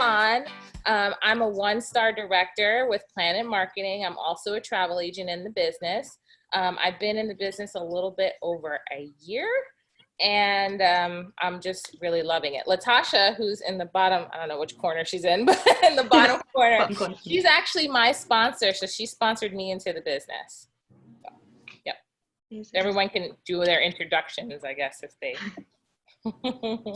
on. I'm a one-star director with PlanNet Marketing. I'm also a travel agent in the business. I've been in the business a little bit over a year, and I'm just really loving it. Latasha, who's in the bottom, I don't know which corner she's in, but in the bottom corner, she's actually my sponsor. So she sponsored me into the business. So, yep. Everyone can do their introductions, I guess, if they...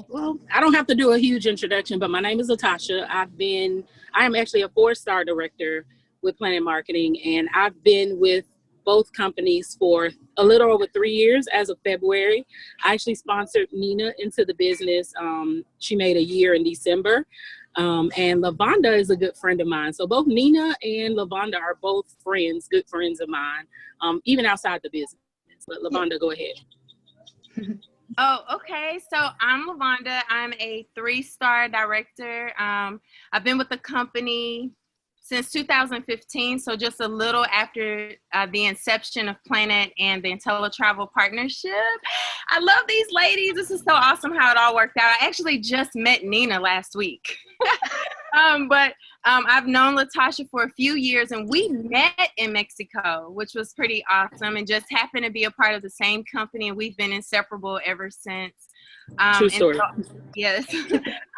Well, I don't have to do a huge introduction, but my name is Latasha. I am actually a 4-star director with PlanNet Marketing, and I've been with both companies for a little over 3 years as of February. I actually sponsored Nina into the business. She made a year in December. And LaVonda is a good friend of mine. So both Nina and LaVonda are both friends, good friends of mine, even outside the business. But LaVonda, go ahead. Oh, okay. So I'm LaVonda. I'm a 3-star director. I've been with the company since 2015, so just a little after the inception of PlanNet and the Intelli travel partnership. I love these ladies. This is so awesome how it all worked out. I actually just met Nina last week. But I've known Latasha for a few years, and we met in Mexico, which was pretty awesome, and just happened to be a part of the same company, and we've been inseparable ever since. True story. So, yes,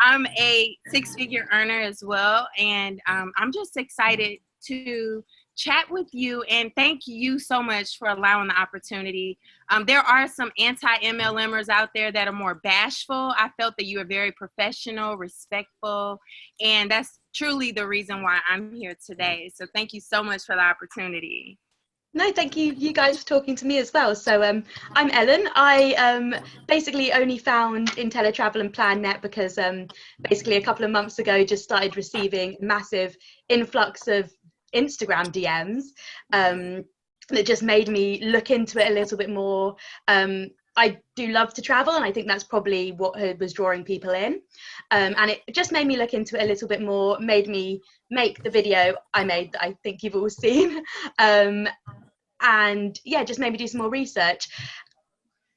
I'm a 6-figure earner as well, and I'm just excited to chat with you, and thank you so much for allowing the opportunity. There are some anti-MLMers out there that are more bashful. I felt that you were very professional, respectful, and that's truly the reason why I'm here today. So thank you so much for the opportunity. No, thank you, you guys, for talking to me as well. So I'm Ellen. I basically only found Intelli Travel and PlanNet because basically a couple of months ago just started receiving massive influx of Instagram DMs that just made me look into it a little bit more. I do love to travel, and I think that's probably what was drawing people in. And it just made me look into it a little bit more, made me make the video I made that I think you've all seen. And yeah, just made me do some more research.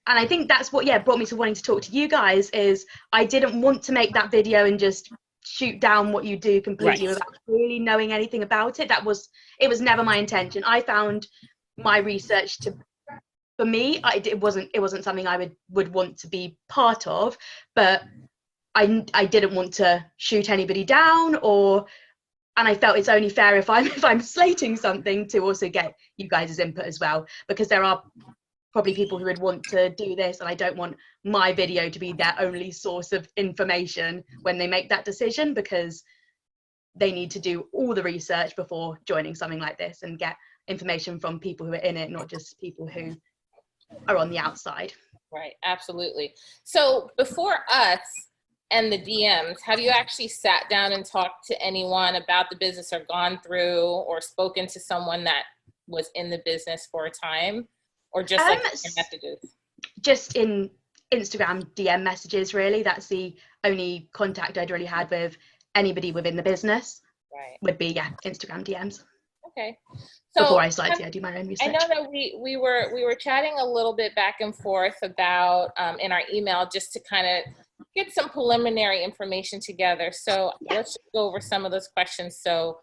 And I think that's what, brought me to wanting to talk to you guys, is I didn't want to make that video and just shoot down what you do completely without really knowing anything about it. It was never my intention. I found my research for me, it wasn't something I would want to be part of, but I didn't want to shoot anybody down, and I felt it's only fair if I'm slating something to also get you guys' input as well, because there are probably people who would want to do this, and I don't want my video to be their only source of information when they make that decision, because they need to do all the research before joining something like this and get information from people who are in it, not just people who are on the outside. Right, absolutely. So before us and the DMs, have you actually sat down and talked to anyone about the business, or gone through or spoken to someone that was in the business for a time, or just like messages? Just in Instagram DM messages, really. That's the only contact I'd really had with anybody within the business. Right. Would be Instagram DMs. Okay. So before I start to do my own research. I know that we were chatting a little bit back and forth about in our email, just to kind of get some preliminary information together. So let's just go over some of those questions. So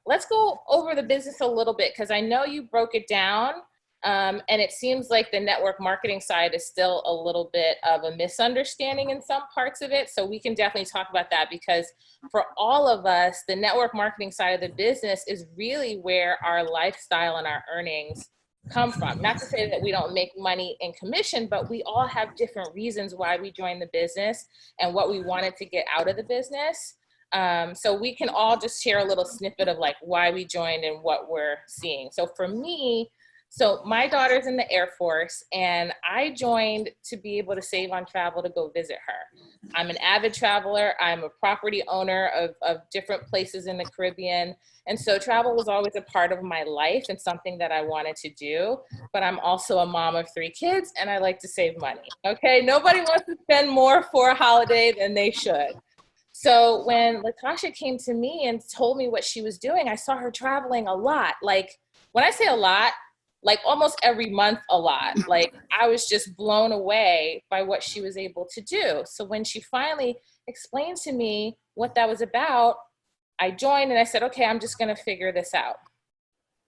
let's go over the business a little bit, because I know you broke it down. And it seems like the network marketing side is still a little bit of a misunderstanding in some parts of it. So we can definitely talk about that, because for all of us, the network marketing side of the business is really where our lifestyle and our earnings come from. Not to say that we don't make money in commission, but we all have different reasons why we joined the business and what we wanted to get out of the business. So we can all just share a little snippet of like why we joined and what we're seeing. So for me, so my daughter's in the Air Force, and I joined to be able to save on travel to go visit her. I'm an avid traveler. I'm a property owner of different places in the Caribbean. And so travel was always a part of my life and something that I wanted to do. But I'm also a mom of 3 kids, and I like to save money. Okay, nobody wants to spend more for a holiday than they should. So when Latasha came to me and told me what she was doing, I saw her traveling a lot. Like, when I say a lot, like almost every month a lot. Like, I was just blown away by what she was able to do. So when she finally explained to me what that was about, I joined and I said, okay, I'm just going to figure this out.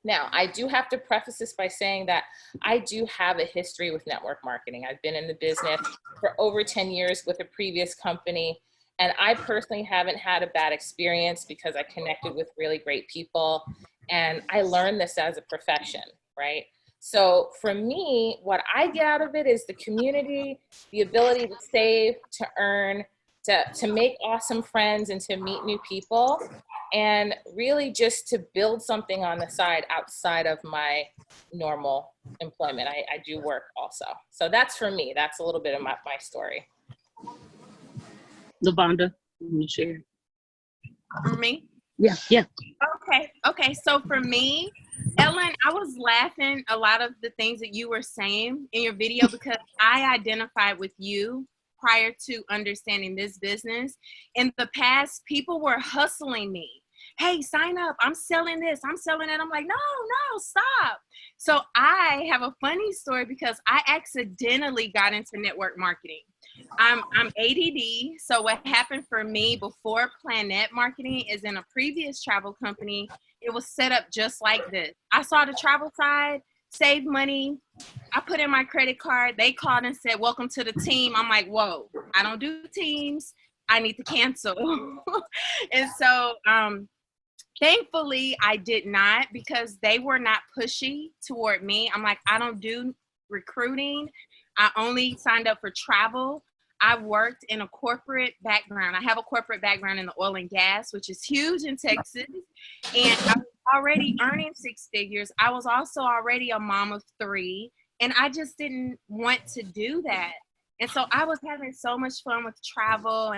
Now, I do have to preface this by saying that I do have a history with network marketing. I've been in the business for over 10 years with a previous company, and I personally haven't had a bad experience because I connected with really great people, and I learned this as a profession, right? So for me, what I get out of it is the community, the ability to save, to earn, to make awesome friends and to meet new people, and really just to build something on the side outside of my normal employment. I do work also. So that's for me. That's a little bit of my story. LaVonda, you want to share? For me? Yeah. Okay. So for me, Ellen, I was laughing a lot of the things that you were saying in your video because I identified with you prior to understanding this business. In the past, people were hustling me. Hey, sign up. I'm selling this. I'm selling it. I'm like, no, stop. So I have a funny story because I accidentally got into network marketing. I'm ADD. So what happened for me before PlanNet Marketing is in a previous travel company, it was set up just like this. I saw the travel side, save money. I put in my credit card. They called and said, welcome to the team. I'm like, whoa, I don't do teams. I need to cancel. And so thankfully I did not, because they were not pushy toward me. I'm like, I don't do recruiting. I only signed up for travel. I worked in a corporate background. I have a corporate background in the oil and gas, which is huge in Texas. And I was already earning 6 figures. I was also already a mom of 3. And I just didn't want to do that. And so I was having so much fun with travel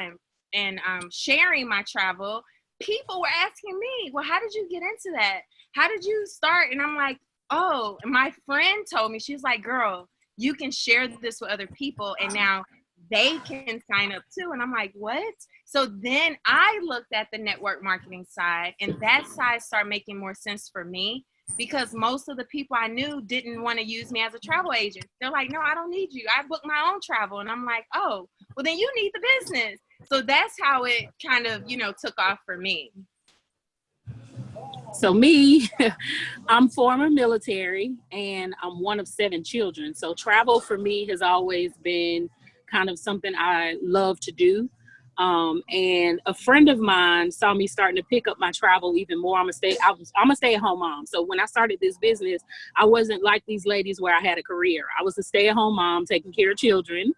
and sharing my travel. People were asking me, well, how did you get into that? How did you start? And I'm like, oh, and my friend told me, she's like, girl, you can share this with other people and now they can sign up too. And I'm like, what? So then I looked at the network marketing side, and that side started making more sense for me because most of the people I knew didn't want to use me as a travel agent. They're like, no, I don't need you. I book my own travel. And I'm like, oh, well then you need the business. So that's how it kind of, took off for me. So me, I'm former military and I'm one of 7 children. So travel for me has always been kind of something I love to do. And a friend of mine saw me starting to pick up my travel even more. I'm a stay-at-home mom. So when I started this business, I wasn't like these ladies where I had a career. I was a stay-at-home mom taking care of children.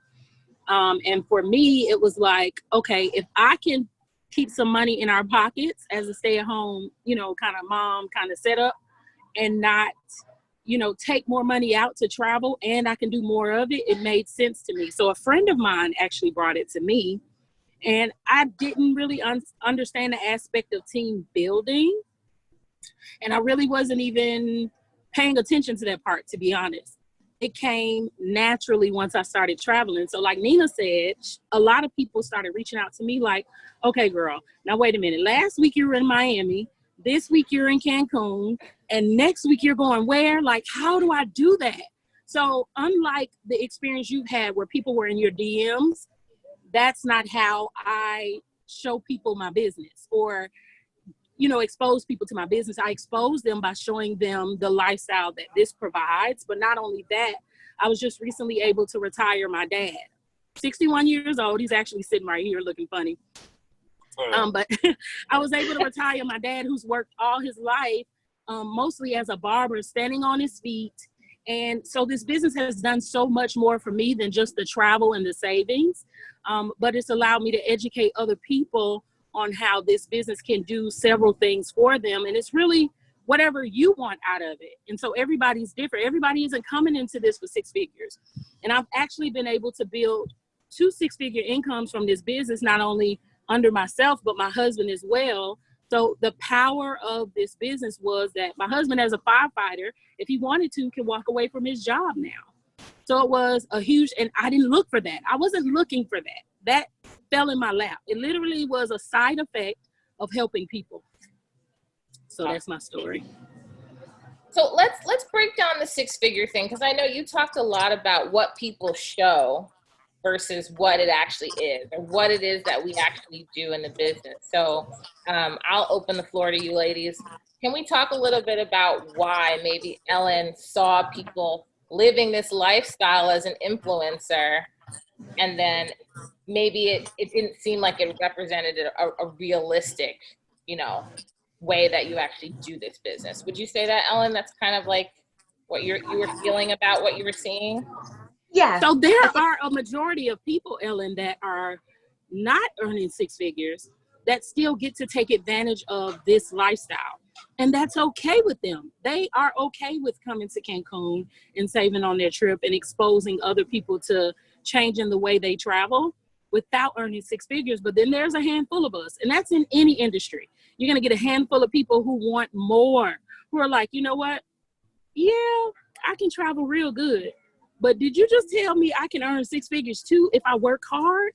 And for me, it was like, okay, if I can keep some money in our pockets as a stay-at-home, kind of mom kind of setup and not, take more money out to travel and I can do more of it, it made sense to me. So a friend of mine actually brought it to me and I didn't really understand the aspect of team building. And I really wasn't even paying attention to that part, to be honest. It came naturally once I started traveling. So like Nina said, a lot of people started reaching out to me like, okay, girl, now wait a minute. Last week you were in Miami. This week you're in Cancun. And next week you're going where? Like, how do I do that? So unlike the experience you've had where people were in your DMs, that's not how I show people my business or expose people to my business. I expose them by showing them the lifestyle that this provides. But not only that, I was just recently able to retire my dad. 61 years old. He's actually sitting right here looking funny. But I was able to retire my dad, who's worked all his life, mostly as a barber, standing on his feet. And so this business has done so much more for me than just the travel and the savings. But it's allowed me to educate other people on how this business can do several things for them. And it's really whatever you want out of it. And so everybody's different. Everybody isn't coming into this for 6 figures. And I've actually been able to build 2 6-figure incomes from this business, not only under myself, but my husband as well. So the power of this business was that my husband, as a firefighter, if he wanted to, can walk away from his job now. So it was a huge, and I didn't look for that. I wasn't looking for that. That fell in my lap. It literally was a side effect of helping people. So that's my story. So let's break down the 6-figure thing, because I know you talked a lot about what people show versus what it actually is, or what it is that we actually do in the business. So I'll open the floor to you ladies. Can we talk a little bit about why maybe Ellen saw people living this lifestyle as an influencer, and then maybe it didn't seem like it represented a realistic, you know, way that you actually do this business? Would you say that, Ellen? That's kind of like what you were feeling about what you were seeing? Yeah. So there are a majority of people, Ellen, that are not earning six figures that still get to take advantage of this lifestyle. And that's okay with them. They are okay with coming to Cancun and saving on their trip and exposing other people to changing the way they travel without earning six figures. But then there's a handful of us, and that's in any industry. You're going to get a handful of people who want more, who are like, you know what? Yeah, I can travel real good. But did you just tell me I can earn six figures too if I work hard?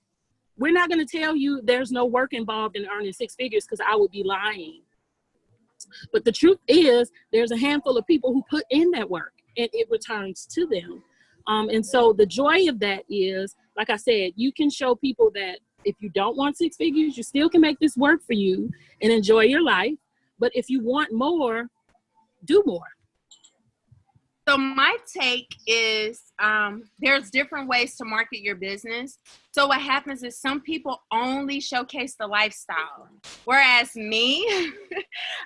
We're not going to tell you there's no work involved in earning six figures, because I would be lying. But the truth is, there's a handful of people who put in that work and it returns to them. And so the joy of that is, like I said, you can show people that if you don't want six figures, you still can make this work for you and enjoy your life. But if you want more, do more. So my take is there's different ways to market your business. So what happens is some people only showcase the lifestyle, whereas me,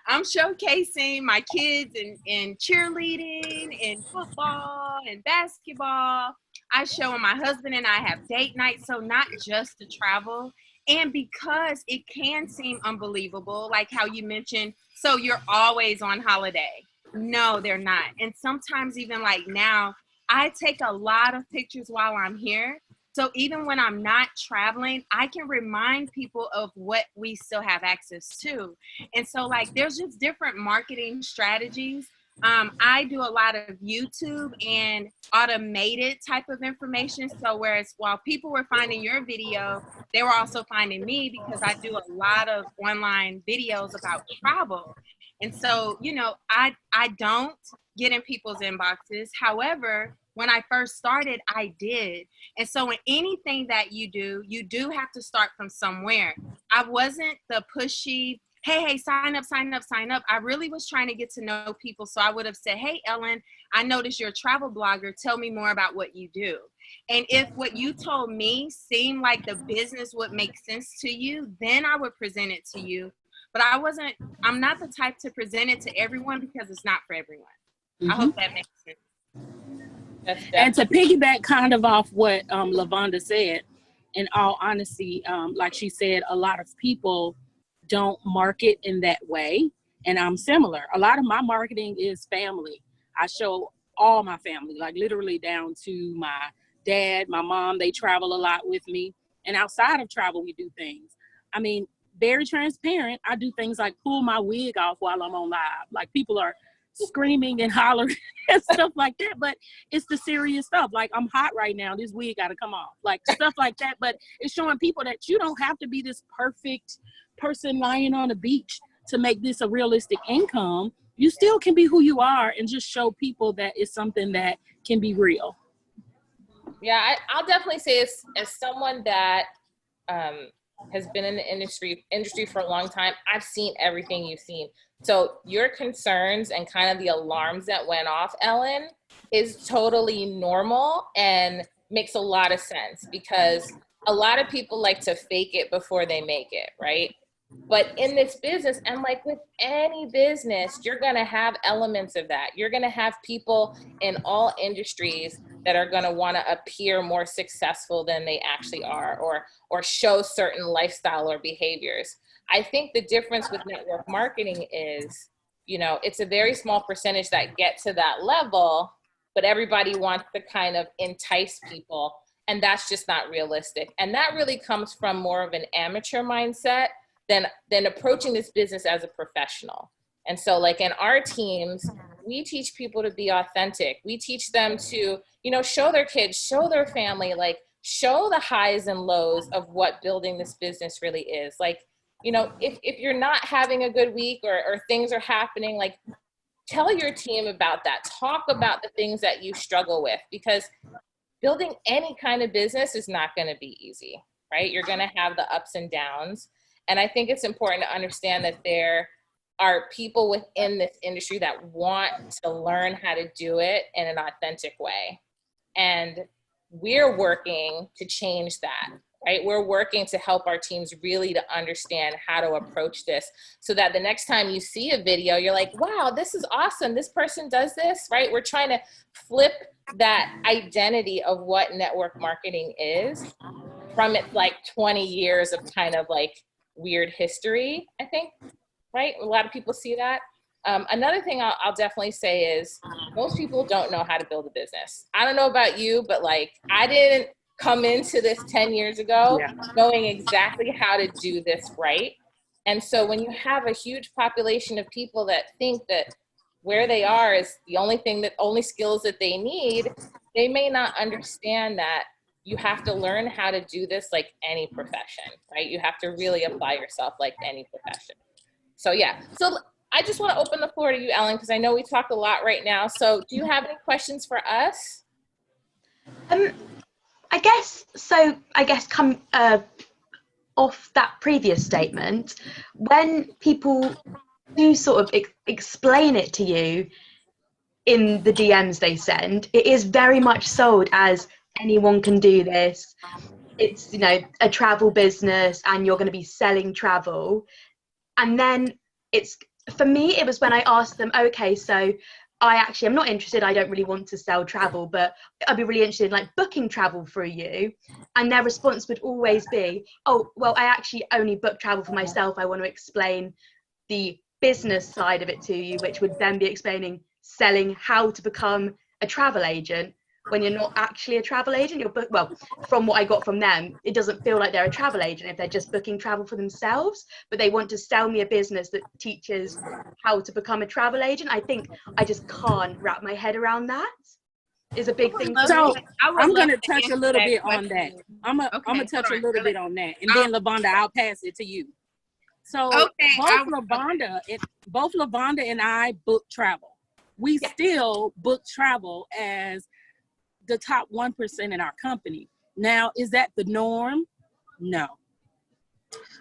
I'm showcasing my kids in cheerleading, in football, and basketball. I show my husband and I have date nights, so not just to travel. And because it can seem unbelievable, like how you mentioned, so you're always on holiday. No, they're not. And sometimes even like now, I take a lot of pictures while I'm here. So even when I'm not traveling, I can remind people of what we still have access to. And so like, there's just different marketing strategies. I do a lot of YouTube and automated type of information. So whereas while people were finding your video, they were also finding me because I do a lot of online videos about travel. And so, you know, I don't get in people's inboxes. However, when I first started, I did. And so in anything that you do have to start from somewhere. I wasn't the pushy, hey, sign up, sign up, sign up. I really was trying to get to know people. So I would have said, hey, Ellen, I noticed you're a travel blogger. Tell me more about what you do. And if what you told me seemed like the business would make sense to you, then I would present it to you. But I'm not the type to present it to everyone because it's not for everyone. Mm-hmm. I hope that makes sense. And to piggyback kind of off what LaVonda said, in all honesty, like she said, a lot of people don't market in that way. And I'm similar. A lot of my marketing is family. I show all my family, like literally down to my dad, my mom. They travel a lot with me. And outside of travel, we do things. I mean, very transparent. I do things like pull my wig off while I'm on live. Like people are screaming and hollering and stuff like that. But it's the serious stuff. Like I'm hot right now. This wig got to come off. Like stuff like that. But it's showing people that you don't have to be this perfect person lying on the beach to make this a realistic income. You still can be who you are and just show people that it's something that can be real. Yeah, I'll definitely say as someone that has been in the industry for a long time, I've seen everything you've seen. So your concerns and kind of the alarms that went off, Ellen, is totally normal and makes a lot of sense because a lot of people like to fake it before they make it, right? But in this business, and like with any business, you're going to have elements of that. You're going to have people in all industries that are going to want to appear more successful than they actually are, or show certain lifestyle or behaviors. I think the difference with network marketing is, you know, it's a very small percentage that get to that level, but everybody wants to kind of entice people, and that's just not realistic. And that really comes from more of an amateur mindset than approaching this business as a professional. And so like in our teams, we teach people to be authentic. We teach them to, you know, show their kids, show their family, like show the highs and lows of what building this business really is. Like, you know, if you're not having a good week or things are happening, like tell your team about that. Talk about the things that you struggle with, because building any kind of business is not going to be easy, right? You're going to have the ups and downs. And I think it's important to understand that there are people within this industry that want to learn how to do it in an authentic way. And we're working to change that, right? We're working to help our teams really to understand how to approach this so that the next time you see a video, you're like, wow, this is awesome. This person does this, right? We're trying to flip that identity of what network marketing is from its like 20 years of kind of like weird history, I think, right? A lot of people see that. Another thing I'll definitely say is most people don't know how to build a business. I don't know about you, but like I didn't come into this 10 years ago knowing exactly how to do this right. And so when you have a huge population of people that think that where they are is the only skills that they need, they may not understand that you have to learn how to do this like any profession, right? You have to really apply yourself like any profession. So yeah, so I just want to open the floor to you, Ellen, because I know we talked a lot right now. So do you have any questions for us? I guess come off that previous statement, when people do sort of explain it to you in the DMs they send, it is very much sold as anyone can do this. It's, you know, a travel business and you're going to be selling travel. And then it's, for me, it was when I asked them, okay, so I'm not interested. I don't really want to sell travel, but I'd be really interested in like booking travel through you. And their response would always be, oh, well, I actually only book travel for myself. I want to explain the business side of it to you, which would then be explaining selling how to become a travel agent when you're not actually a travel agent. Well, from what I got from them, it doesn't feel like they're a travel agent if they're just booking travel for themselves, but they want to sell me a business that teaches how to become a travel agent. I think I just can't wrap my head around that. Is a big thing. So I'm going to touch a little bit on that. I'm going to touch a little bit on that. And then LaVonda, I'll pass it to you. So both LaVonda and I book travel. We still book travel as the top 1% in our company. Now, is that the norm? No.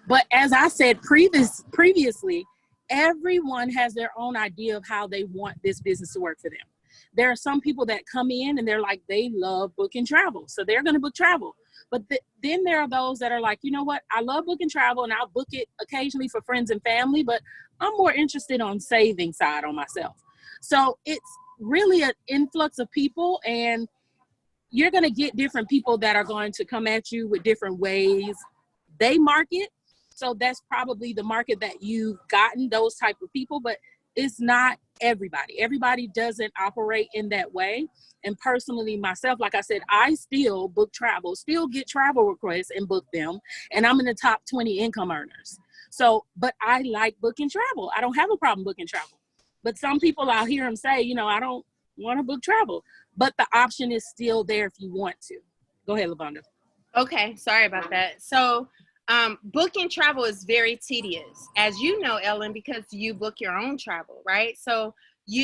But as I said previously, everyone has their own idea of how they want this business to work for them. There are some people that come in and they're like, they love booking travel, so they're going to book travel. But then there are those that are like, you know what, I love booking travel and I'll book it occasionally for friends and family, but I'm more interested on saving side on myself. So it's really an influx of people, and you're going to get different people that are going to come at you with different ways they market. So that's probably the market that you've gotten, those type of people, but it's not everybody. Everybody doesn't operate in that way. And personally, myself, like I said, I still book travel, still get travel requests and book them. And I'm in the top 20 income earners. So, but I like booking travel. I don't have a problem booking travel. But some people, I'll hear them say, you know, I don't want to book travel. But the option is still there if you want to. Go ahead, LaVonda. Okay, sorry about that. So booking travel is very tedious, as you know, Ellen, because you book your own travel, right? So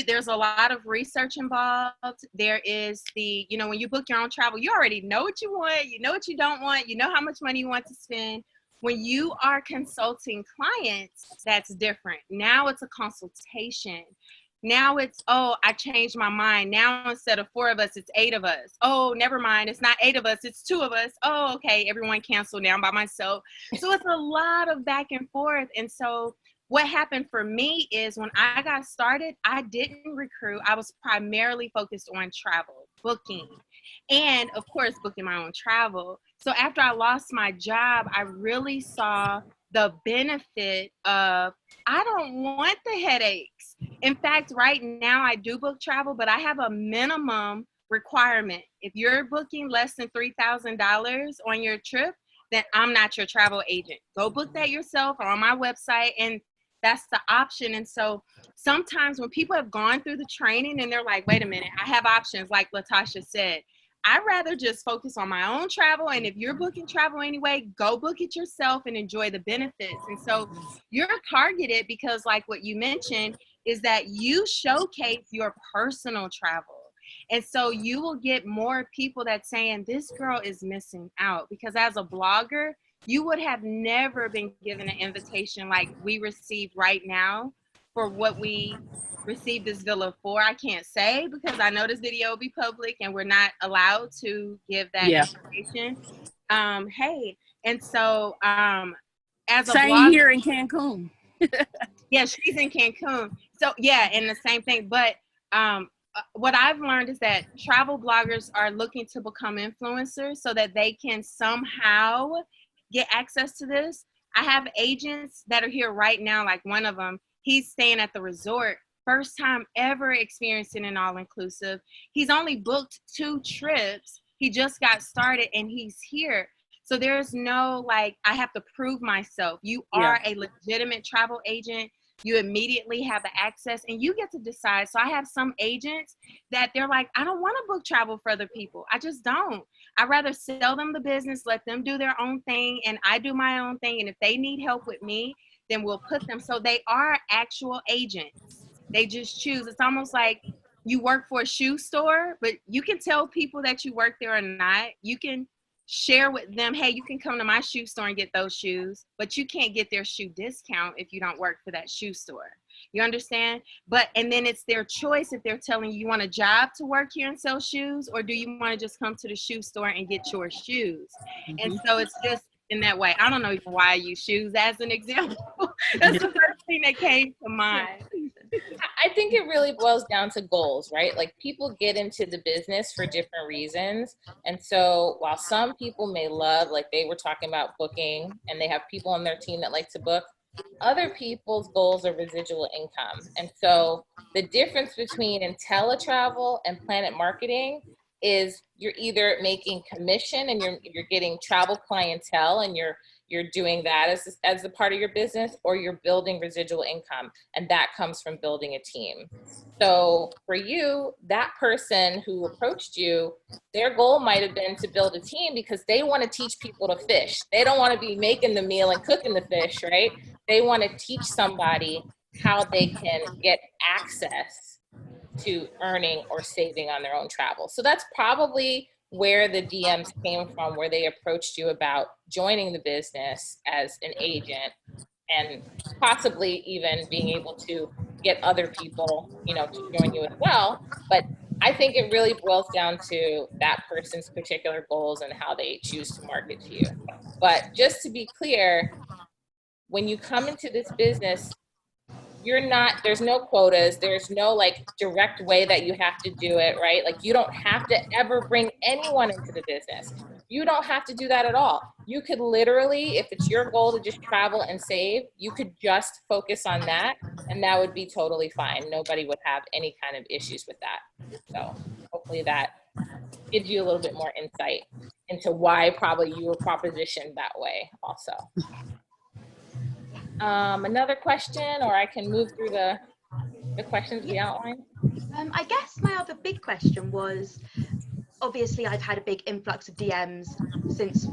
there's a lot of research involved. There is when you book your own travel, you already know what you want, you know what you don't want, you know how much money you want to spend. When you are consulting clients, that's different. Now it's a consultation. Now it's, oh, I changed my mind. Now instead of 4 of us, it's 8 of us. Oh, never mind. It's not 8 of us. It's 2 of us. Oh, okay. Everyone canceled. Now I'm by myself. So it's a lot of back and forth. And so what happened for me is when I got started, I didn't recruit. I was primarily focused on travel, booking, and of course, booking my own travel. So after I lost my job, I really saw the benefit of, I don't want the headaches. In fact, right now I do book travel, but I have a minimum requirement. If you're booking less than $3,000 on your trip, then I'm not your travel agent. Go book that yourself or on my website, and that's the option. And so sometimes when people have gone through the training and they're like, wait a minute, I have options, like Latasha said, I'd rather just focus on my own travel. And if you're booking travel anyway, go book it yourself and enjoy the benefits. And so you're targeted because, like what you mentioned, is that you showcase your personal travel. And so you will get more people that saying this girl is missing out, because as a blogger, you would have never been given an invitation like we received right now for what we received this villa for. I can't say because I know this video will be public and we're not allowed to give that information. Hey, and so as a same here in Cancun. Yeah, she's in Cancun. So yeah, and the same thing. But what I've learned is that travel bloggers are looking to become influencers so that they can somehow get access to this. I have agents that are here right now, like one of them, he's staying at the resort, first time ever experiencing an all-inclusive. He's only booked 2 trips. He just got started and he's here. So there's no, like, I have to prove myself. You are a legitimate travel agent. You immediately have the access and you get to decide. So I have some agents that they're like, I don't want to book travel for other people. I just don't. I'd rather sell them the business, let them do their own thing, and I do my own thing. And if they need help with me, then we'll put them. So they are actual agents. They just choose. It's almost like you work for a shoe store, but you can tell people that you work there or not. You can share with them, hey, you can come to my shoe store and get those shoes, but you can't get their shoe discount if you don't work for that shoe store. You understand? But, and then it's their choice if they're telling you, you want a job to work here and sell shoes, or do you want to just come to the shoe store and get your shoes? And so it's just in that way. I don't know even why I use shoes as an example. That's the first thing that came to mind. I think it really boils down to goals, right? Like people get into the business for different reasons. And so while some people may love, like they were talking about booking and they have people on their team that like to book, other people's goals are residual income. And so the difference between IntelliTravel and PlanNet Marketing is you're either making commission and you're getting travel clientele and you're doing that as a part of your business, or you're building residual income, and that comes from building a team. So for you, that person who approached you, their goal might have been to build a team because they want to teach people to fish. They don't want to be making the meal and cooking the fish, right? They want to teach somebody how they can get access to earning or saving on their own travel. So that's probably where the DMs came from, where they approached you about joining the business as an agent and possibly even being able to get other people, to join you as well. But I think it really boils down to that person's particular goals and how they choose to market to you. But just to be clear, when you come into this business, there's no quotas, there's no like direct way that you have to do it, right? Like you don't have to ever bring anyone into the business. You don't have to do that at all. You could literally, if it's your goal to just travel and save, you could just focus on that and that would be totally fine. Nobody would have any kind of issues with that. So hopefully that gives you a little bit more insight into why probably you were propositioned that way also. Another question, or I can move through the questions we outlined. I guess my other big question was, obviously I've had a big influx of DMs since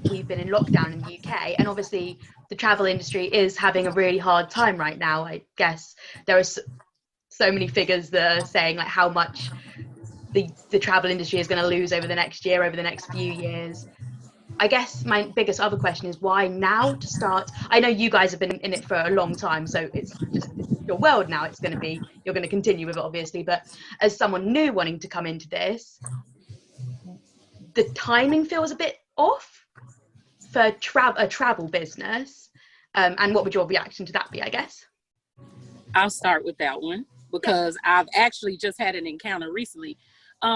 we've been in lockdown in the UK, and obviously the travel industry is having a really hard time right now. I guess there are so many figures that are saying like how much the travel industry is going to lose over the next year, over the next few years. I guess my biggest other question is why now to start? I know you guys have been in it for a long time, so it's your world now. You're going to continue with it, obviously. But as someone new wanting to come into this, the timing feels a bit off for a travel business. And what would your reaction to that be, I guess? I'll start with that one because I've actually just had an encounter recently.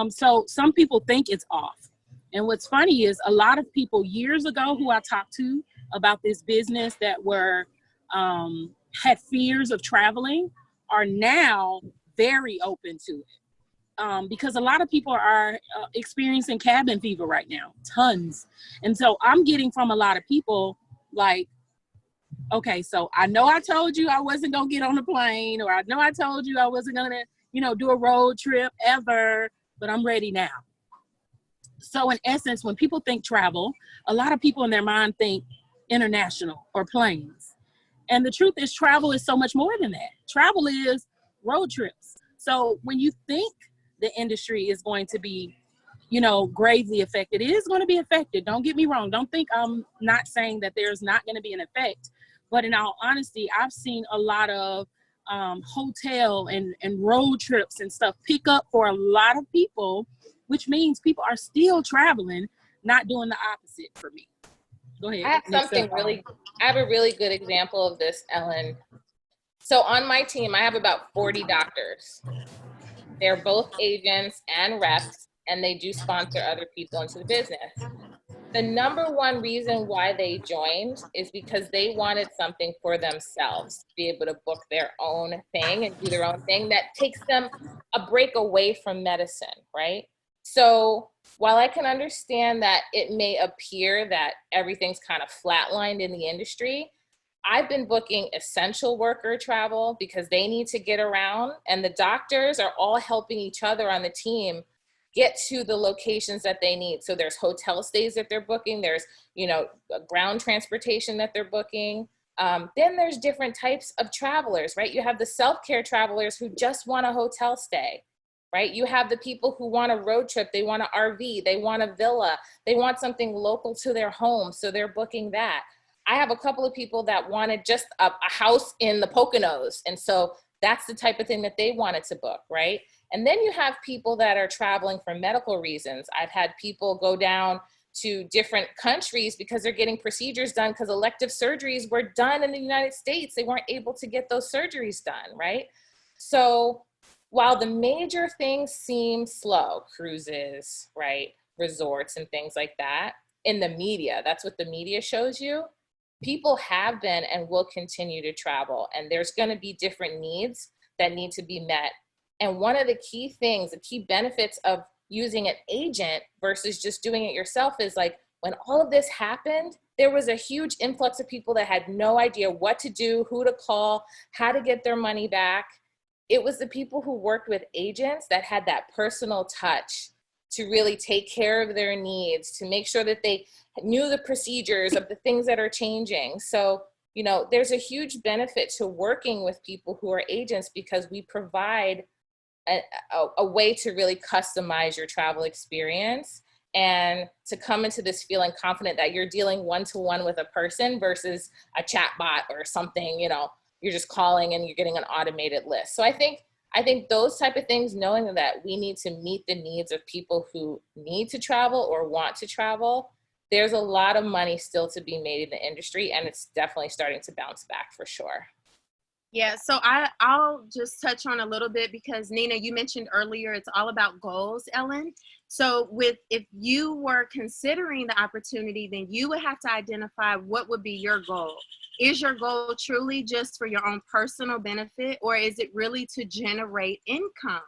So some people think it's off. And what's funny is a lot of people years ago who I talked to about this business that were had fears of traveling are now very open to it. Because a lot of people are experiencing cabin fever right now, tons. And so I'm getting from a lot of people like, okay, so I know I told you I wasn't going to get on a plane, or I know I told you I wasn't going to, do a road trip ever, but I'm ready now. So in essence, when people think travel, a lot of people in their mind think international or planes. And the truth is travel is so much more than that. Travel is road trips. So when you think the industry is going to be, you know, gravely affected. It is going to be affected. Don't get me wrong. Don't think I'm not saying that there's not going to be an effect. But in all honesty, I've seen a lot of hotel and road trips and stuff pick up for a lot of people, which means people are still traveling, not doing the opposite for me. Go ahead. I have a really good example of this, Ellen. So on my team, I have about 40 doctors. They're both agents and reps, and they do sponsor other people into the business. The number one reason why they joined is because they wanted something for themselves, to be able to book their own thing and do their own thing that takes them a break away from medicine, right? So while I can understand that it may appear that everything's kind of flatlined in the industry, I've been booking essential worker travel because they need to get around, and the doctors are all helping each other on the team get to the locations that they need. So there's hotel stays that they're booking. There's, you know, ground transportation that they're booking. Then there's different types of travelers, right? You have the self-care travelers who just want a hotel stay, right? You have the people who want a road trip. They want an RV. They want a villa. They want something local to their home. So they're booking that. I have a couple of people that wanted just a house in the Poconos. And so that's the type of thing that they wanted to book, right? And then you have people that are traveling for medical reasons. I've had people go down to different countries because they're getting procedures done because elective surgeries were done in the United States. They weren't able to get those surgeries done, right? So while the major things seem slow, cruises, right, resorts and things like that, in the media, that's what the media shows you, people have been and will continue to travel. And there's going to be different needs that need to be met. And one of the key things, the key benefits of using an agent versus just doing it yourself is like when all of this happened, there was a huge influx of people that had no idea what to do, who to call, how to get their money back. It was the people who worked with agents that had that personal touch to really take care of their needs, to make sure that they knew the procedures of the things that are changing. So, you know, there's a huge benefit to working with people who are agents because we provide a way to really customize your travel experience and to come into this feeling confident that you're dealing one-to-one with a person versus a chat bot or something, you know, you're just calling and you're getting an automated list. So I think those type of things, knowing that we need to meet the needs of people who need to travel or want to travel, there's a lot of money still to be made in the industry, and it's definitely starting to bounce back for sure. Yeah, so I'll just touch on a little bit because Nina, you mentioned earlier, it's all about goals, Ellen. So if you were considering the opportunity, then you would have to identify what would be your goal. Is your goal truly just for your own personal benefit, or is it really to generate income?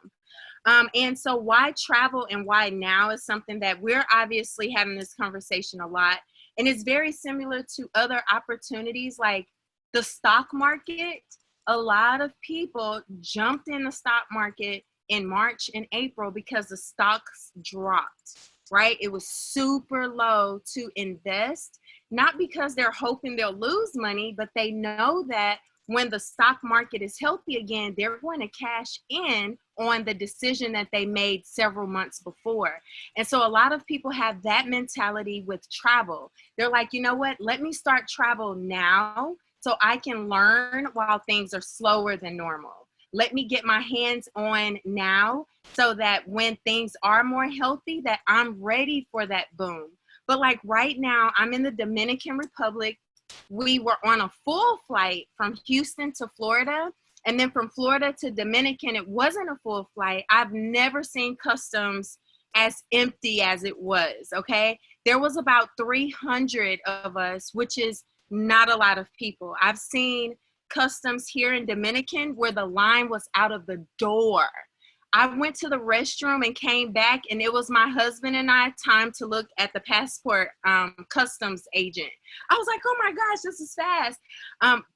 And so why travel and why now is something that we're obviously having this conversation a lot. And it's very similar to other opportunities like the stock market. A lot of people jumped in the stock market in March and April because the stocks dropped, right? It was super low to invest, not because they're hoping they'll lose money, but they know that when the stock market is healthy again, they're going to cash in on the decision that they made several months before. And so a lot of people have that mentality with travel. They're like, you know what, let me start travel now so I can learn while things are slower than normal. Let me get my hands on now so that when things are more healthy, that I'm ready for that boom. But like right now, I'm in the Dominican Republic. We were on a full flight from Houston to Florida. And then from Florida to Dominican, it wasn't a full flight. I've never seen customs as empty as it was, okay? There was about 300 of us, which is not a lot of people. I've seen customs here in Dominican where the line was out of the door. I went to the restroom and came back, and it was my husband and I time to look at the passport customs agent. I was like, oh my gosh, this is fast.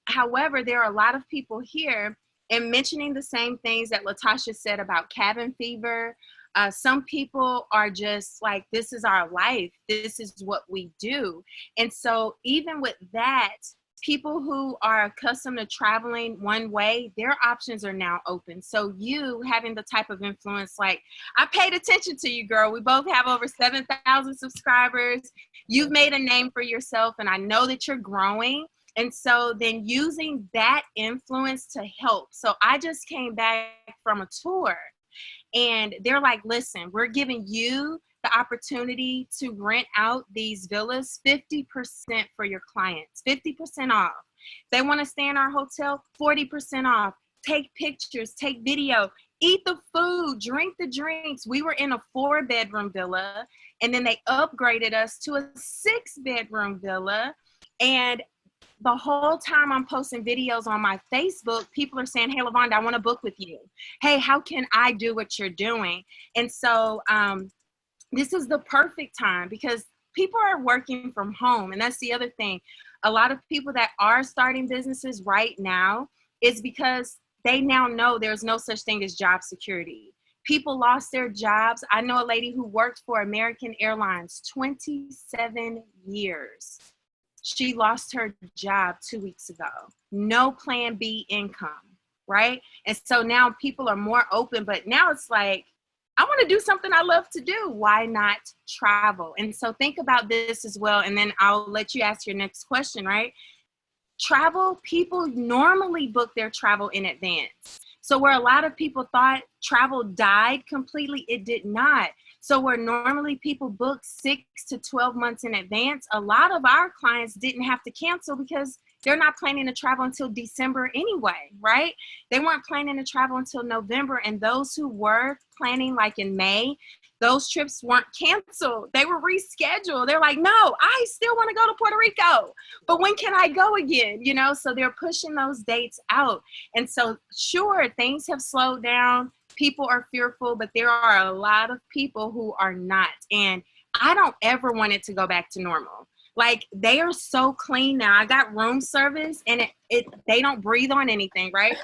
However, there are a lot of people here and mentioning the same things that Latashia said about cabin fever. Some people are just like, this is our life. This is what we do. And so even with that, people who are accustomed to traveling one way, their options are now open. So you having the type of influence, like, I paid attention to you, girl. We both have over 7,000 subscribers. You've made a name for yourself, and I know that you're growing. And so then using that influence to help. So I just came back from a tour, and they're like, listen, we're giving you the opportunity to rent out these villas 50% for your clients, 50% off. If they want to stay in our hotel, 40% off. Take pictures, take video, eat the food, drink the drinks. We were in a 4-bedroom villa, and then they upgraded us to a 6-bedroom villa. And the whole time I'm posting videos on my Facebook, people are saying, hey, LaVonda, I want to book with you. Hey, how can I do what you're doing? And so this is the perfect time, because people are working from home. And that's the other thing. A lot of people that are starting businesses right now is because they now know there's no such thing as job security. People lost their jobs. I know a lady who worked for American Airlines 27 years. She lost her job 2 weeks ago. No plan B income, right? And so now people are more open, but now it's like, I want to do something I love to do. Why not travel? And so think about this as well. And then I'll let you ask your next question, right? Travel, people normally book their travel in advance. So where a lot of people thought travel died completely, it did not. So where normally people book 6 to 12 months in advance, a lot of our clients didn't have to cancel because they're not planning to travel until December anyway, right? They weren't planning to travel until November. And those who were planning like in May, those trips weren't canceled. They were rescheduled. They're like, no, I still want to go to Puerto Rico, but when can I go again? You know, so they're pushing those dates out. And so sure, things have slowed down. People are fearful, but there are a lot of people who are not. And I don't ever want it to go back to normal. Like, they are so clean now. I got room service, and they don't breathe on anything, right?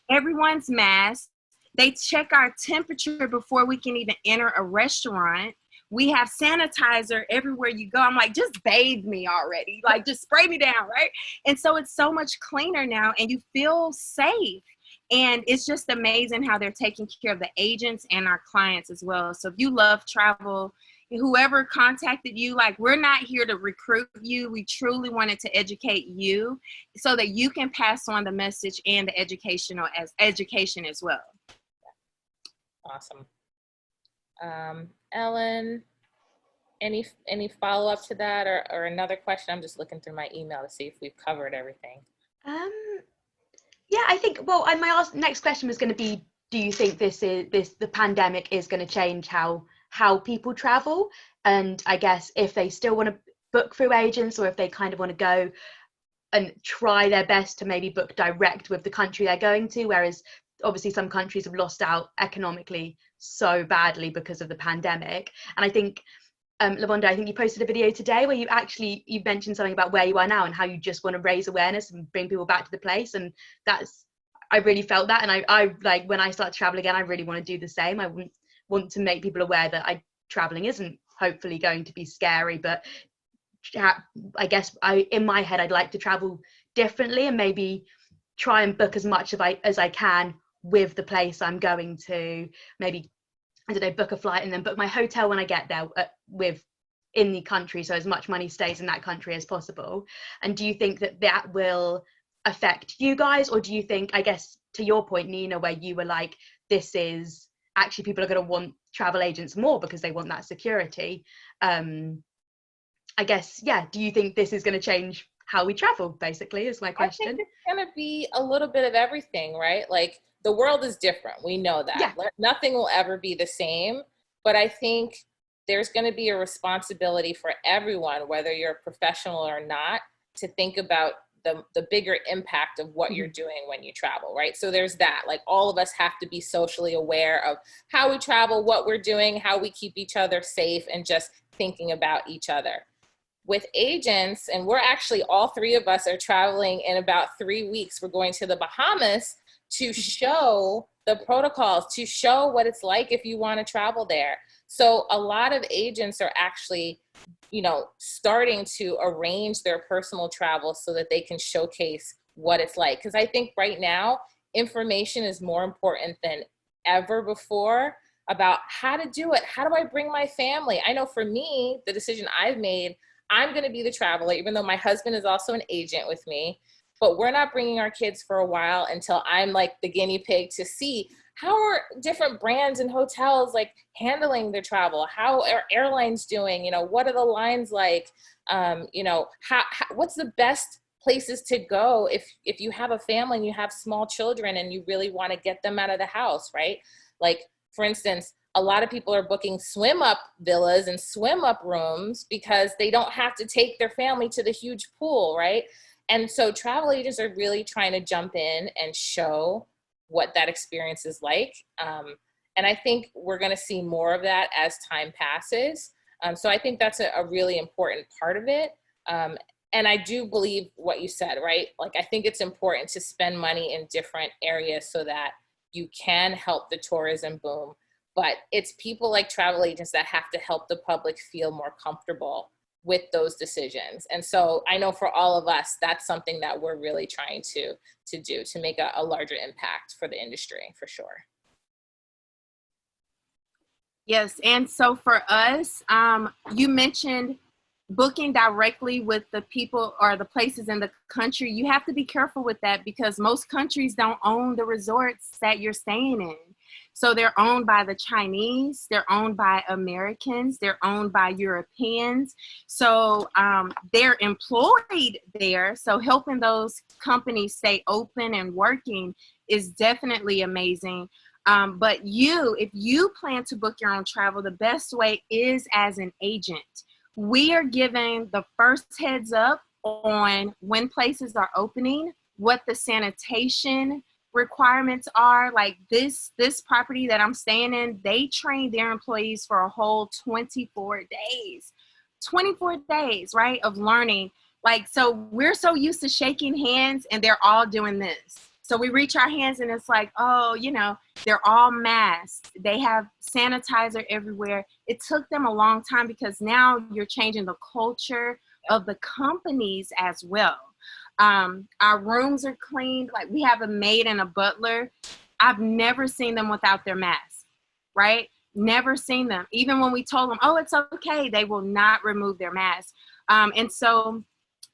Everyone's masked. They check our temperature before we can even enter a restaurant. We have sanitizer everywhere you go. I'm like, just bathe me already. Like, just spray me down, right? And so it's so much cleaner now, and you feel safe. And it's just amazing how they're taking care of the agents and our clients as well. So if you love travel, whoever contacted you, like, we're not here to recruit you. We truly wanted to educate you so that you can pass on the message and the education as well. Awesome. Ellen, any follow-up to that or another question? I'm just looking through my email to see if we've covered everything. Yeah, I think, well, and my next question was going to be, do you think the pandemic is going to change how people travel? And I guess if they still want to book through agents, or if they kind of want to go and try their best to maybe book direct with the country they're going to, whereas obviously some countries have lost out economically so badly because of the pandemic. And I think, LaVonda, I think you posted a video today where you mentioned something about where you are now and how you just want to raise awareness and bring people back to the place. And I really felt that. And I like, when I start to travel again, I really want to do the same. I want to make people aware that traveling isn't hopefully going to be scary, but I guess in my head, I'd like to travel differently and maybe try and book as much as I can with the place I'm going to. Maybe, I don't know, book a flight and then book my hotel when I get there in the country, so as much money stays in that country as possible. And do you think that will affect you guys, or do you think, I guess to your point, Nina, where you were like, this is actually, people are going to want travel agents more because they want that security? I guess, yeah, do you think this is going to change how we travel, basically, is my question? I think it's going to be a little bit of everything, right? Like, the world is different. We know that. Yeah. Nothing will ever be the same. But I think there's going to be a responsibility for everyone, whether you're a professional or not, to think about the bigger impact of what you're doing when you travel, right? So there's that. Like, all of us have to be socially aware of how we travel, what we're doing, how we keep each other safe, and just thinking about each other. With agents, and we're actually, all three of us are traveling in about 3 weeks. We're going to the Bahamas to show the protocols, to show what it's like if you want to travel there. So a lot of agents are actually, you know, starting to arrange their personal travel so that they can showcase what it's like. Because I think right now, information is more important than ever before about how to do it. How do I bring my family? I know for me, the decision I've made, I'm going to be the traveler, even though my husband is also an agent with me, but we're not bringing our kids for a while until I'm like the guinea pig to see how are different brands and hotels like handling their travel? How are airlines doing? You know, what are the lines like? You know, what's the best places to go if you have a family and you have small children and you really want to get them out of the house, right? Like, for instance, a lot of people are booking swim up villas and swim up rooms because they don't have to take their family to the huge pool, right? And so travel agents are really trying to jump in and show what that experience is like. And I think we're going to see more of that as time passes. So I think that's a really important part of it. And I do believe what you said, right? Like, I think it's important to spend money in different areas so that you can help the tourism boom. But it's people like travel agents that have to help the public feel more comfortable with those decisions. And so I know for all of us, that's something that we're really trying to do to make a larger impact for the industry, for sure. Yes, and so for us, you mentioned booking directly with the people or the places in the country. You have to be careful with that because most countries don't own the resorts that you're staying in. So they're owned by the Chinese, they're owned by Americans, they're owned by Europeans. So they're employed there. So helping those companies stay open and working is definitely amazing. But if you plan to book your own travel, the best way is as an agent. We are giving the first heads up on when places are opening, what the sanitation requirements are. Like this property that I'm staying in, they train their employees for a whole 24 days, right, of learning. Like, so we're so used to shaking hands and they're all doing this. So we reach our hands and it's like, oh, you know, they're all masked. They have sanitizer everywhere. It took them a long time because now you're changing the culture of the companies as well. Our rooms are cleaned. Like, we have a maid and a butler. I've never seen them without their mask, right? Never seen them. Even when we told them, oh, it's okay, they will not remove their mask. And so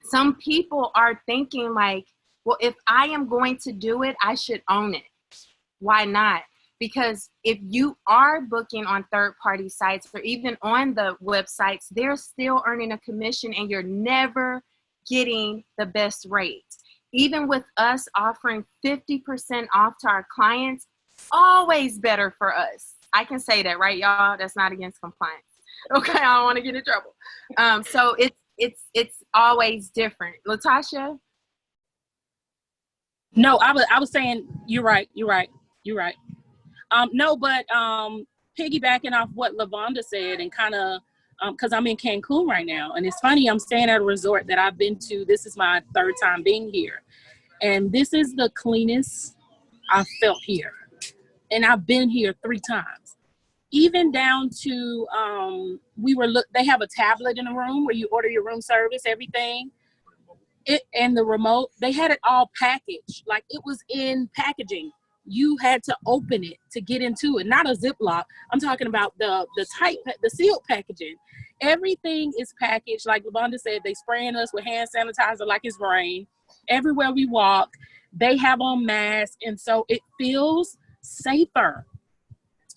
some people are thinking like, well, if I am going to do it, I should own it. Why not? Because if you are booking on third-party sites or even on the websites, they're still earning a commission and you're never getting the best rate. Even with us offering 50% off to our clients, always better for us. I can say that, right, y'all? That's not against compliance. Okay, I don't want to get in trouble. So it's always different. Latasha? No, I was saying you're right. No, but piggybacking off what LaVonda said and kind of because I'm in Cancun right now, and it's funny, I'm staying at a resort that I've been to. This is my third time being here, and this is the cleanest I've felt here, and I've been here 3 times. Even down to they have a tablet in the room where you order your room service, everything. It and the remote, they had it all packaged, like it was in packaging. You had to open it to get into it, not a Ziploc. I'm talking about the sealed packaging. Everything is packaged, like LaVonda said. They spraying us with hand sanitizer like it's rain. Everywhere we walk, they have on masks, and so it feels safer.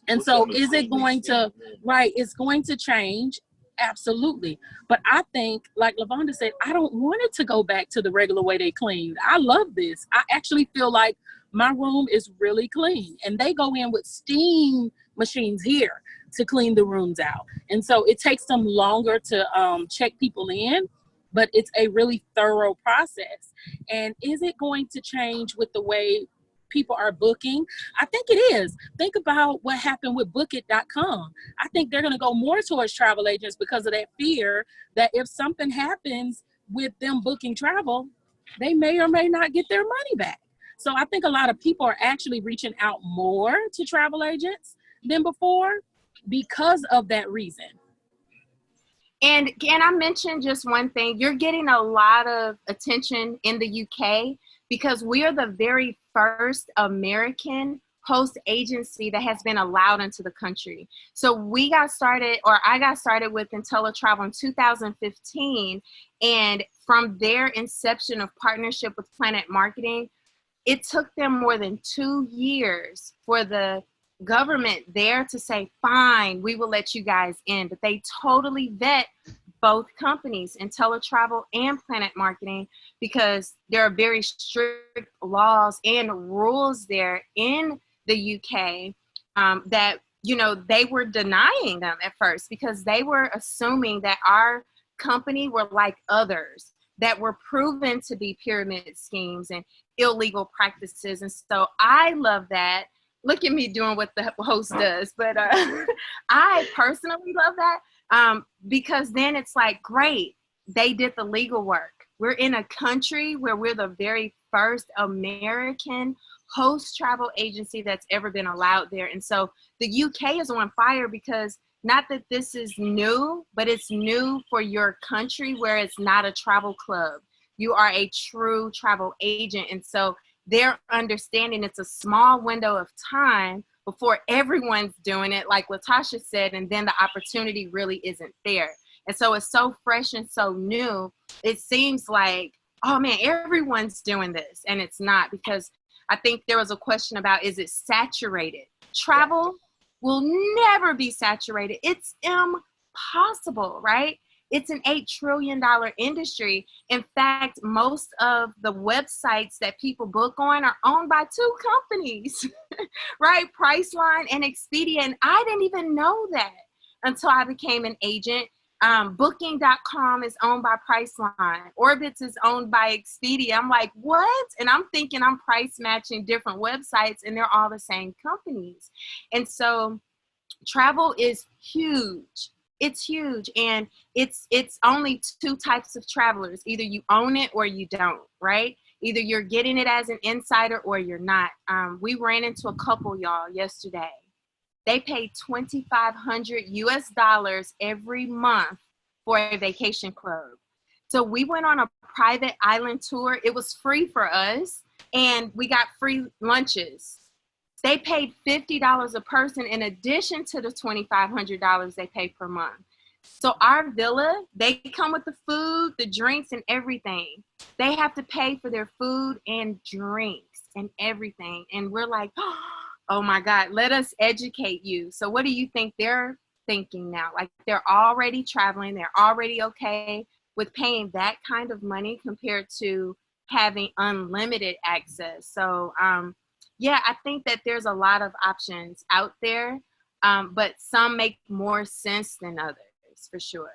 And so, is it going to It's going to change. Absolutely. But I think, like LaVonda said, I don't want it to go back to the regular way they cleaned. I love this. I actually feel like my room is really clean, and they go in with steam machines here to clean the rooms out. And so it takes them longer to check people in, but it's a really thorough process. And is it going to change with the way people are booking? I think it is. Think about what happened with bookit.com. I think they're going to go more towards travel agents because of that fear that if something happens with them booking travel, they may or may not get their money back. So I think a lot of people are actually reaching out more to travel agents than before. because of that reason. And can I mention just one thing? You're getting a lot of attention in the UK because we are the very first American host agency that has been allowed into the country. So we got started, or I got started with Intelli Travel in 2015. And from their inception of partnership with PlanNet Marketing, it took them more than 2 years for the government there to say, fine, we will let you guys in. But they totally vet both companies, Intelli Travel and PlanNet Marketing, because there are very strict laws and rules there in the UK that, you know, they were denying them at first because they were assuming that our company were like others that were proven to be pyramid schemes and illegal practices. And so I love that. Look at me doing what the host does, but I personally love that because then it's like, great, they did the legal work. We're in a country where we're the very first American host travel agency that's ever been allowed there. And so the UK is on fire because not that this is new, but it's new for your country where it's not a travel club. You are a true travel agent. And so they're understanding it's a small window of time before everyone's doing it, like Latasha said, and then the opportunity really isn't there. And so it's so fresh and so new. It seems like, oh man, everyone's doing this. And it's not, because I think there was a question about, is it saturated? Travel will never be saturated. It's impossible, right? It's an $8 trillion industry. In fact, most of the websites that people book on are owned by 2 companies, right? Priceline and Expedia. And I didn't even know that until I became an agent. Booking.com is owned by Priceline. Orbitz is owned by Expedia. I'm like, what? And I'm thinking I'm price matching different websites and they're all the same companies. And so travel is huge. It's huge. And it's only 2 types of travelers. Either you own it or you don't, right? Either you're getting it as an insider or you're not. We ran into a couple, y'all, yesterday. They paid $2,500 US every month for a vacation club. So we went on a private island tour. It was free for us, and we got free lunches. They paid $50 a person in addition to the $2,500 they pay per month. So our villa, they come with the food, the drinks, and everything. They have to pay for their food and drinks and everything. And we're like, oh my God, let us educate you. So what do you think they're thinking now? Like, they're already traveling. They're already okay with paying that kind of money compared to having unlimited access. So yeah, I think that there's a lot of options out there, but some make more sense than others, for sure.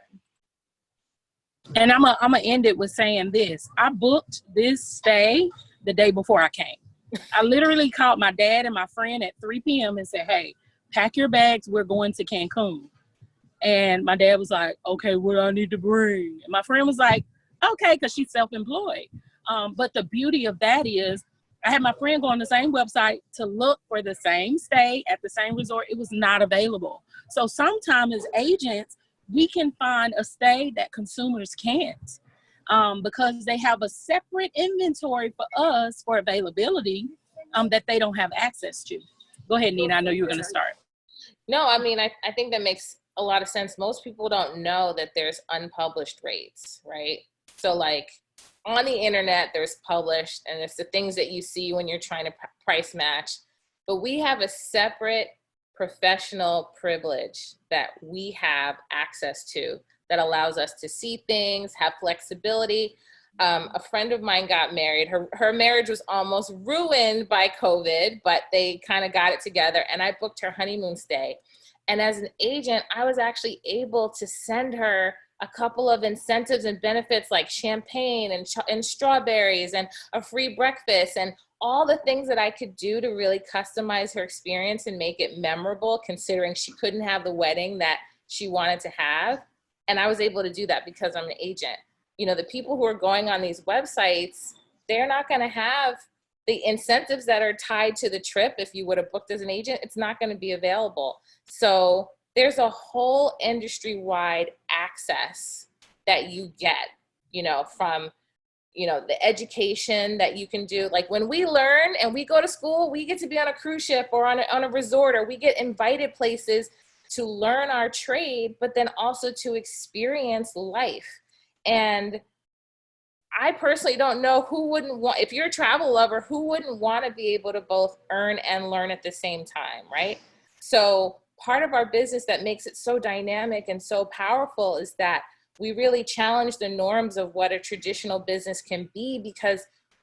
And I'm gonna end it with saying this. I booked this stay the day before I came. I literally called my dad and my friend at 3 p.m. and said, hey, pack your bags. We're going to Cancun. And my dad was like, okay, what do I need to bring? And my friend was like, okay, because she's self-employed. But the beauty of that is I had my friend go on the same website to look for the same stay at the same resort. It was not available. So sometimes as agents, we can find a stay that consumers can't. Because they have a separate inventory for us for availability that they don't have access to. Go ahead, Nina. I know you were going to start. No, I mean, I think that makes a lot of sense. Most people don't know that there's unpublished rates, right? So like on the internet, there's published, and it's the things that you see when you're trying to price match. But we have a separate professional privilege that we have access to that allows us to see things, have flexibility. A friend of mine got married. Her marriage was almost ruined by COVID, but they kind of got it together, and I booked her honeymoon stay. And as an agent, I was actually able to send her a couple of incentives and benefits like champagne and strawberries and a free breakfast and all the things that I could do to really customize her experience and make it memorable, considering she couldn't have the wedding that she wanted to have. And I was able to do that because I'm an agent. You know, the people who are going on these websites, they're not going to have the incentives that are tied to the trip. If you would have booked as an agent, it's not going to be available. So there's a whole industry-wide access that you get, you know, from, you know, the education that you can do. Like when we learn and we go to school, we get to be on a cruise ship or on a resort, or we get invited places to learn our trade, but then also to experience life. And I personally don't know who wouldn't want, if you're a travel lover, who wouldn't want to be able to both earn and learn at the same time, right? So part of our business that makes it so dynamic and so powerful is that we really challenge the norms of what a traditional business can be, because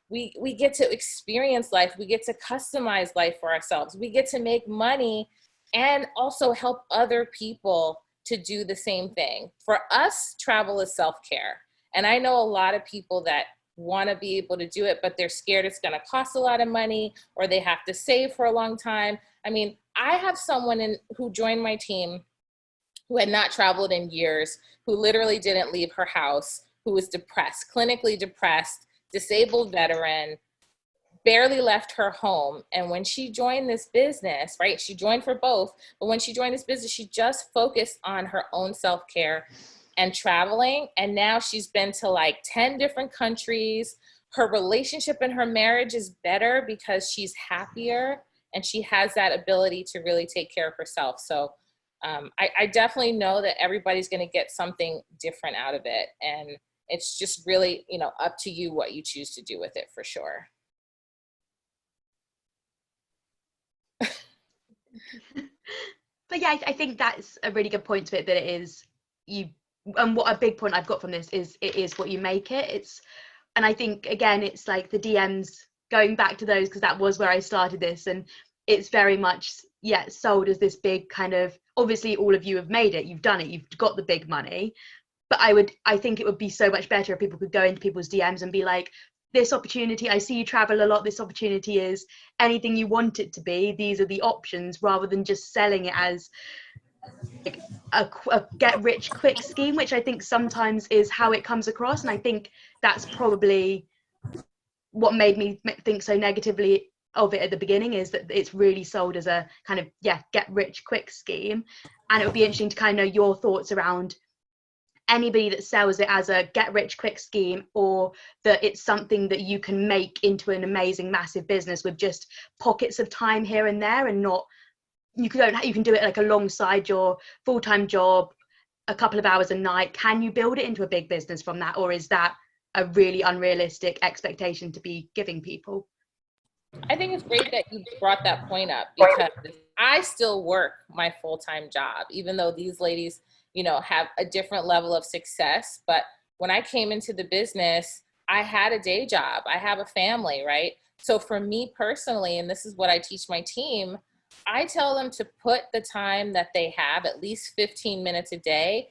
we get to experience life. We get to customize life for ourselves. We get to make money and also help other people to do the same thing. For us, travel is self-care. And I know a lot of people that want to be able to do it, but they're scared it's going to cost a lot of money, or they have to save for a long time. I mean, I have someone who joined my team who had not traveled in years, who literally didn't leave her house, who was depressed, clinically depressed, disabled veteran, barely left her home. And when she joined this business, right, she joined for both, but when she joined this business, she just focused on her own self-care and traveling. And now she's been to like 10 different countries. Her relationship and her marriage is better because she's happier and she has that ability to really take care of herself. So I definitely know that everybody's going to get something different out of it. And it's just really, you know, up to you what you choose to do with it, for sure. But yeah, I think that's a really good point to it, that it is you, and what a big point I've got from this is it is what you make it. It's, and I think again, it's like the DMs, going back to those, because that was where I started this, and it's very much, yeah, sold as this big kind of, obviously all of you have made it, you've done it, you've got the big money, but I think it would be so much better if people could go into people's DMs and be like, this opportunity, I see you travel a lot, this opportunity is anything you want it to be, these are the options, rather than just selling it as like a get rich quick scheme, which I think sometimes is how it comes across. And I think that's probably what made me think so negatively of it at the beginning, is that it's really sold as a kind of, yeah, get rich quick scheme. And it would be interesting to kind of know your thoughts around anybody that sells it as a get rich quick scheme, or that it's something that you can make into an amazing massive business with just pockets of time here and there, and not, you can do it like alongside your full-time job, a couple of hours a night. Can you build it into a big business from that, or is that a really unrealistic expectation to be giving people? I think it's great that you brought that point up, because I still work my full-time job, even though these ladies, you know, have a different level of success. But when I came into the business, I had a day job, I have a family, right? So for me personally, and this is what I teach my team, I tell them to put the time that they have, at least 15 minutes a day,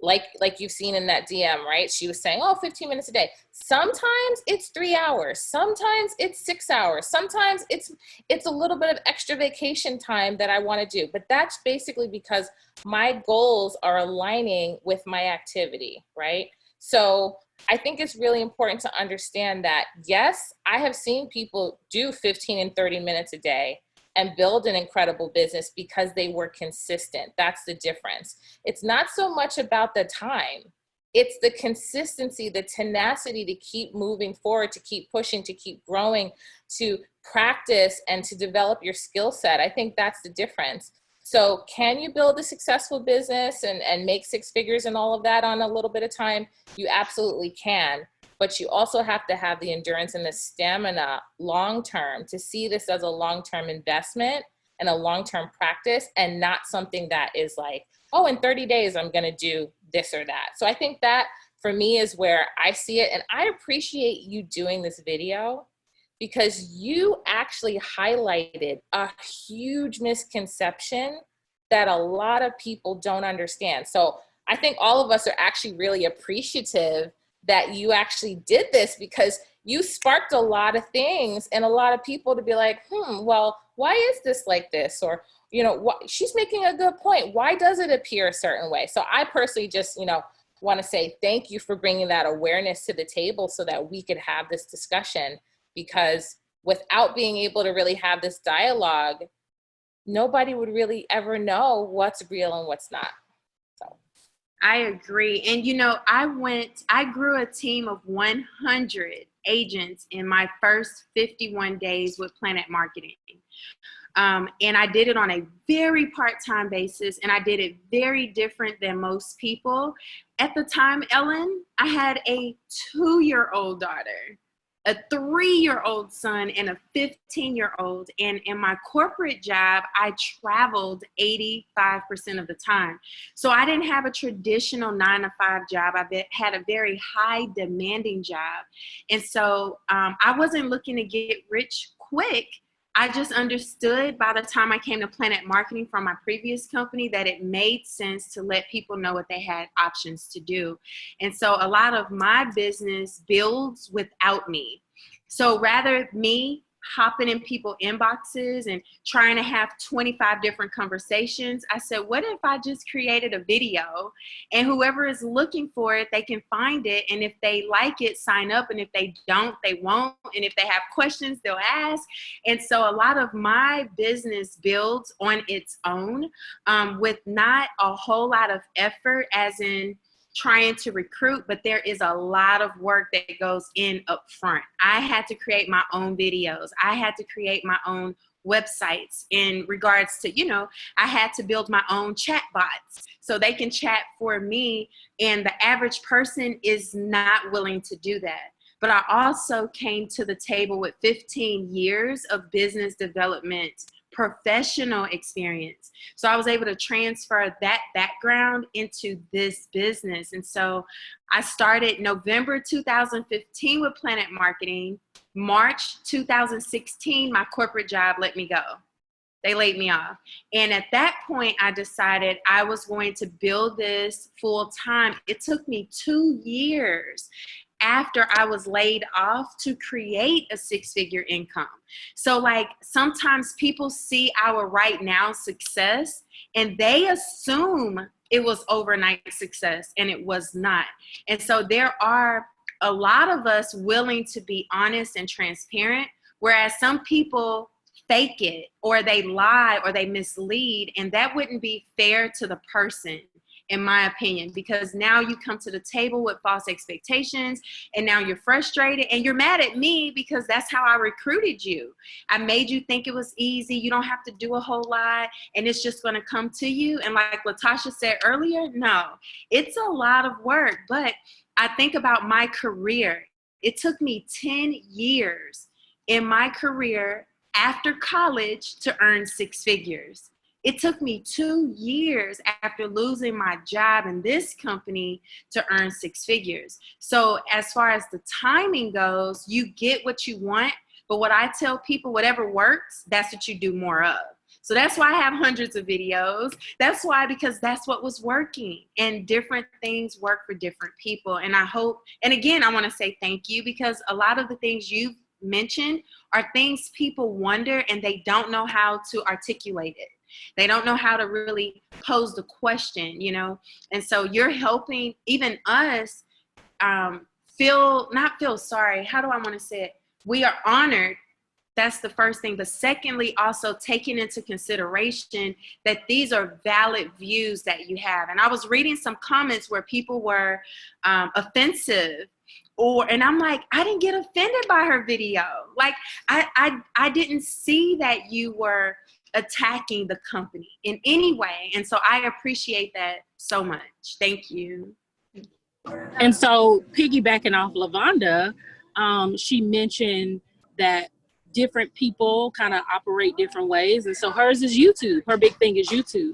like you've seen in that DM, right? She was saying, oh, 15 minutes a day. Sometimes it's 3 hours. Sometimes it's 6 hours. Sometimes it's a little bit of extra vacation time that I want to do. But that's basically because my goals are aligning with my activity, right? So I think it's really important to understand that, yes, I have seen people do 15 and 30 minutes a day and build an incredible business because they were consistent. That's the difference. It's not so much about the time. It's the consistency, the tenacity to keep moving forward, to keep pushing, to keep growing, to practice and to develop your skill set. I think that's the difference. So can you build a successful business and make six figures and all of that on a little bit of time? You absolutely can. But you also have to have the endurance and the stamina long-term to see this as a long-term investment and a long-term practice, and not something that is like, oh, in 30 days, I'm going to do this or that. So I think that for me is where I see it. And I appreciate you doing this video, because you actually highlighted a huge misconception that a lot of people don't understand. So I think all of us are actually really appreciative that you actually did this, because you sparked a lot of things and a lot of people to be like, well, why is this like this? Or, you know, she's making a good point. Why does it appear a certain way? So I personally just, you know, want to say thank you for bringing that awareness to the table so that we could have this discussion, because without being able to really have this dialogue, nobody would really ever know what's real and what's not. So I agree. And you know, I grew a team of 100 agents in my first 51 days with PlanNet Marketing. And I did it on a very part-time basis, and I did it very different than most people. At the time, Ellen, I had a 2-year-old daughter, a 3-year-old son, and a 15-year-old. And in my corporate job, I traveled 85% of the time. So I didn't have a traditional 9-to-5 job. I had a very high demanding job. And so I wasn't looking to get rich quick. I just understood by the time I came to PlanNet Marketing from my previous company that it made sense to let people know what they had options to do. And so a lot of my business builds without me. So rather me hopping in people's inboxes and trying to have 25 different conversations, I said, what if I just created a video, and whoever is looking for it, they can find it. And if they like it, sign up. And if they don't, they won't. And if they have questions, they'll ask. And so a lot of my business builds on its own with not a whole lot of effort, as in trying to recruit, but there is a lot of work that goes in up front. I had to create my own videos. I had to create my own websites in regards to, you know, I had to build my own chat bots so they can chat for me. And the average person is not willing to do that. But I also came to the table with 15 years of business development professional experience. So I was able to transfer that background into this business. And so I started November 2015 with PlanNet Marketing. March 2016, my corporate job let me go. They laid me off. And at that point, I decided I was going to build this full time. It took me 2 years after I was laid off to create a 6-figure income. So like sometimes people see our right now success and they assume it was overnight success, and it was not. And so there are a lot of us willing to be honest and transparent, whereas some people fake it, or they lie, or they mislead, and that wouldn't be fair to the person, in my opinion, because now you come to the table with false expectations, and now you're frustrated and you're mad at me because that's how I recruited you. I made you think it was easy. You don't have to do a whole lot, and it's just going to come to you. And like Latasha said earlier, no, it's a lot of work. But I think about my career. It took me 10 years in my career after college to earn 6 figures. It took me 2 years after losing my job in this company to earn 6 figures. So as far as the timing goes, you get what you want, but what I tell people, whatever works, that's what you do more of. So that's why I have hundreds of videos. That's why, because that's what was working, and different things work for different people. And I hope, and again, I want to say thank you, because a lot of the things you've mentioned are things people wonder and they don't know how to articulate it. They don't know how to really pose the question, you know? And so you're helping even us not feel sorry. How do I want to say it? We are honored. That's the first thing. But secondly, also taking into consideration that these are valid views that you have. And I was reading some comments where people were offensive, and I'm like, I didn't get offended by her video. Like, I didn't see that you were attacking the company in any way. And so I appreciate that so much. Thank you. And so piggybacking off LaVonda, she mentioned that different people kind of operate different ways. And so hers is YouTube. Her big thing is YouTube.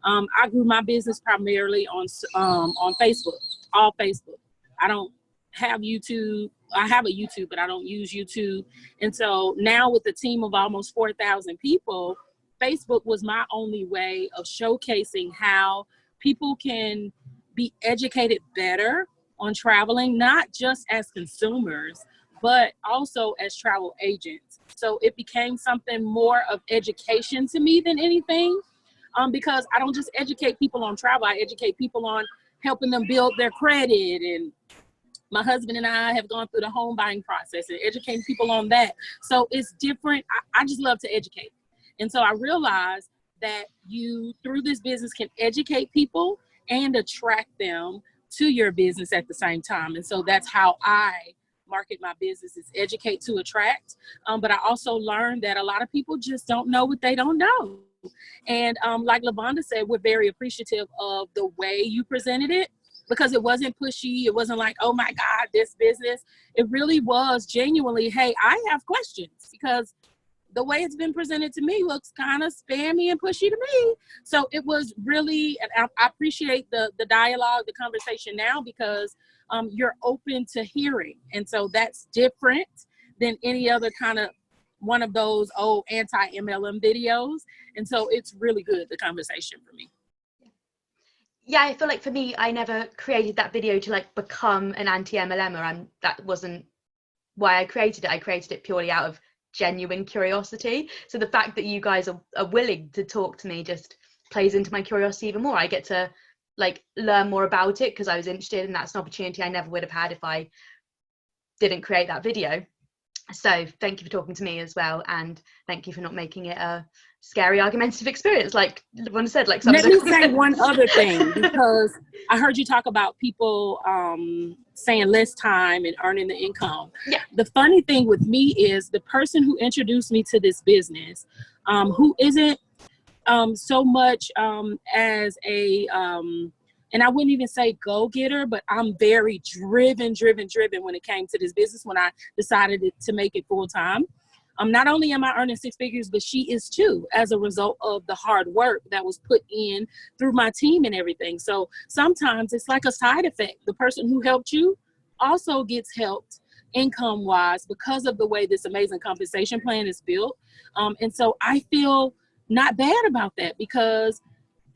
I grew my business primarily on Facebook, all Facebook. I don't have YouTube. I have a YouTube, but I don't use YouTube. And so now with a team of almost 4,000 people, Facebook was my only way of showcasing how people can be educated better on traveling, not just as consumers, but also as travel agents. So it became something more of education to me than anything, because I don't just educate people on travel. I educate people on helping them build their credit. And my husband and I have gone through the home buying process and educating people on that. So it's different. I just love to educate. And so I realized that you, through this business, can educate people and attract them to your business at the same time. And so that's how I market my business, is educate to attract. But I also learned that a lot of people just don't know what they don't know. And like LaVonda said, we're very appreciative of the way you presented it, because it wasn't pushy. It wasn't like, oh my God, this business. It really was genuinely, hey, I have questions, because the way it's been presented to me looks kind of spammy and pushy to me. So it was really, and I appreciate the dialogue, the conversation now, because you're open to hearing. And so that's different than any other kind of one of those old anti-MLM videos. And so it's really good, the conversation for me. Yeah, I feel like for me, I never created that video to like become an anti-MLMer, and that wasn't why I created it. I created it purely out of genuine curiosity. So the fact that you guys are willing to talk to me just plays into my curiosity even more. I get to like learn more about it because I was interested, and that's an opportunity I never would have had if I didn't create that video. So thank you for talking to me as well, and thank you for not making it a scary argumentative experience like LaVonda said. Like, let me say one other thing, because I heard you talk about people saying less time and earning the income. Yeah. The funny thing with me is the person who introduced me to this business, who isn't so much as a and I wouldn't even say go-getter, but I'm very driven when it came to this business when I decided to make it full-time. Not only am I earning six figures, but she is too, as a result of the hard work that was put in through my team and everything. So sometimes it's like a side effect. The person who helped you also gets helped income-wise because of the way this amazing compensation plan is built. And so I feel not bad about that, because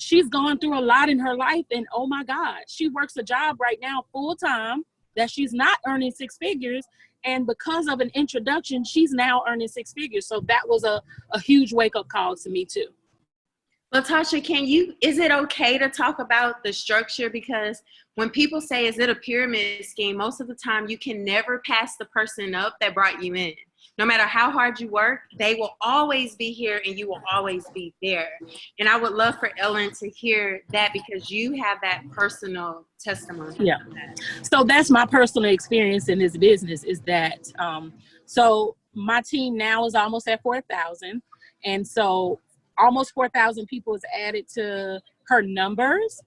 she's gone through a lot in her life, and oh my God, she works a job right now full-time that she's not earning six figures, and because of an introduction, she's now earning six figures. So that was a huge wake-up call to me too. Latasha, is it okay to talk about the structure? Because when people say, is it a pyramid scheme, most of the time you can never pass the person up that brought you in. No matter how hard you work, they will always be here and you will always be there. And I would love for Ellen to hear that, because you have that personal testimony. Yeah. So that's my personal experience in this business, is that, so my team now is almost at 4,000. And so almost 4,000 people is added to her numbers.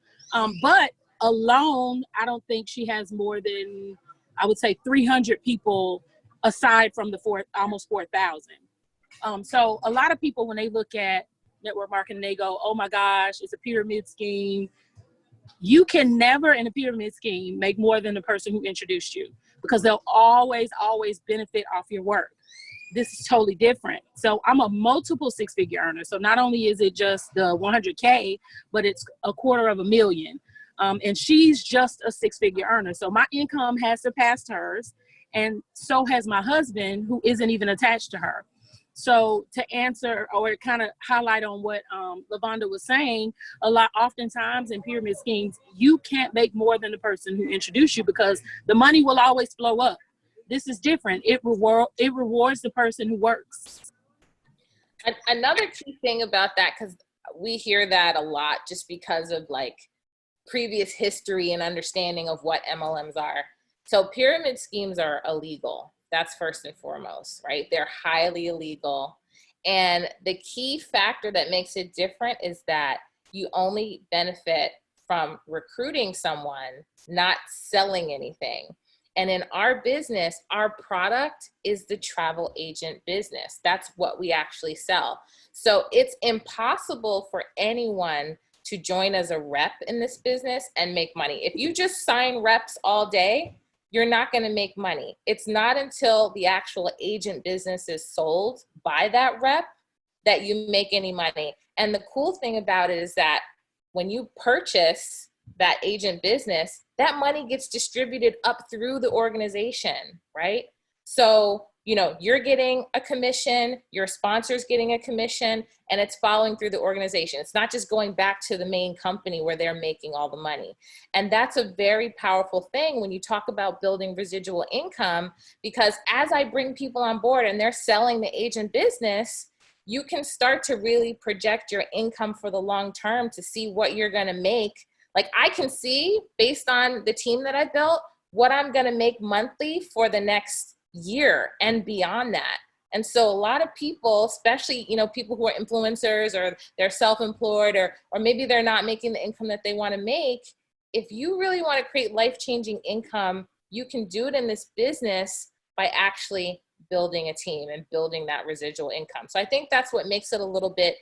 But alone, I don't think she has more than, I would say, 300 people aside from the almost 4,000. So a lot of people, when they look at network marketing, they go, oh my gosh, it's a pyramid scheme. You can never in a pyramid scheme make more than the person who introduced you, because they'll always benefit off your work. This is totally different. So I'm a multiple six-figure earner. So not only is it just the 100K, but it's $250,000. And she's just a six-figure earner. So my income has surpassed hers. And so has my husband, who isn't even attached to her. So to answer or kind of highlight on what LaVonda was saying, oftentimes in pyramid schemes, you can't make more than the person who introduced you, because the money will always flow up. This is different. It rewards the person who works. Another key thing about that, because we hear that a lot just because of like previous history and understanding of what MLMs are. So pyramid schemes are illegal. That's first and foremost, right? They're highly illegal. And the key factor that makes it different is that you only benefit from recruiting someone, not selling anything. And in our business, our product is the travel agent business. That's what we actually sell. So it's impossible for anyone to join as a rep in this business and make money. If you just sign reps all day, you're not going to make money. It's not until the actual agent business is sold by that rep that you make any money. And the cool thing about it is that when you purchase that agent business, that money gets distributed up through the organization, right? So, you know, you're getting a commission, your sponsor's getting a commission, and it's following through the organization. It's not just going back to the main company where they're making all the money. And that's a very powerful thing when you talk about building residual income, because as I bring people on board and they're selling the agent business, you can start to really project your income for the long term to see what you're going to make. Like I can see based on the team that I built, what I'm going to make monthly for the next year and beyond that. And so a lot of people, especially, you know, people who are influencers or they're self-employed or maybe they're not making the income that they want to make. If you really want to create life-changing income, you can do it in this business by actually building a team and building that residual income. So I think that's what makes it a little bit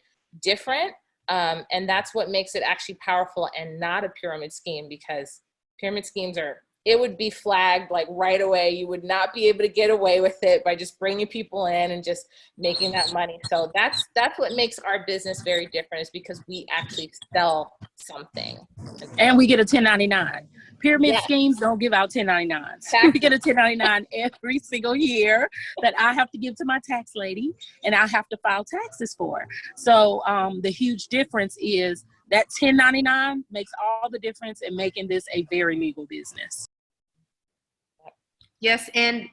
different. And that's what makes it actually powerful and not a pyramid scheme, because pyramid schemes it would be flagged like right away. You would not be able to get away with it by just bringing people in and just making that money. So that's what makes our business very different, is because we actually sell something. And we get a 1099. Pyramid Yes. schemes don't give out 1099s. Exactly. We get a 1099 every single year that I have to give to my tax lady and I have to file taxes for. So the huge difference is that 1099 makes all the difference in making this a very legal business. Yes, and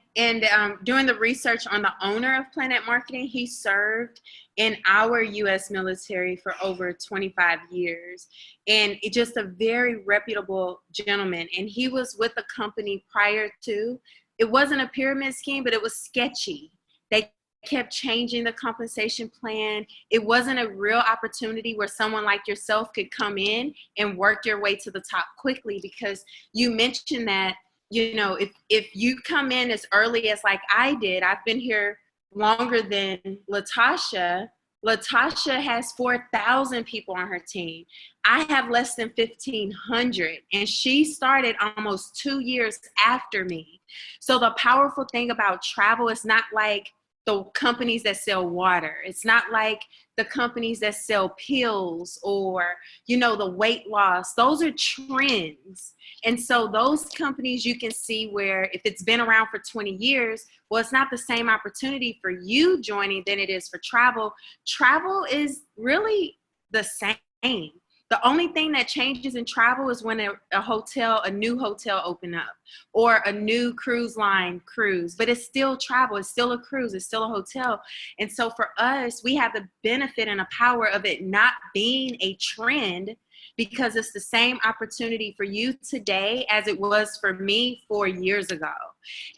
doing the research on the owner of PlanNet Marketing, he served in our U.S. military for over 25 years, and just a very reputable gentleman. And he was with the company prior to. It wasn't a pyramid scheme, but it was sketchy. They kept changing the compensation plan. It wasn't a real opportunity where someone like yourself could come in and work your way to the top quickly, because you mentioned that, you know, if you come in as early as like I did, I've been here longer than Latashia. Latashia has 4,000 people on her team. I have less than 1,500, and she started almost 2 years after me. So the powerful thing about travel is not like the companies that sell water. It's not like the companies that sell pills or, you know, the weight loss. Those are trends. And so those companies you can see where if it's been around for 20 years, well, it's not the same opportunity for you joining than it is for travel. Travel is really the same. The only thing that changes in travel is when a new hotel open up, or a new cruise line cruise, but it's still travel. It's still a cruise. It's still a hotel. And so for us, we have the benefit and the power of it not being a trend, because it's the same opportunity for you today as it was for me 4 years ago.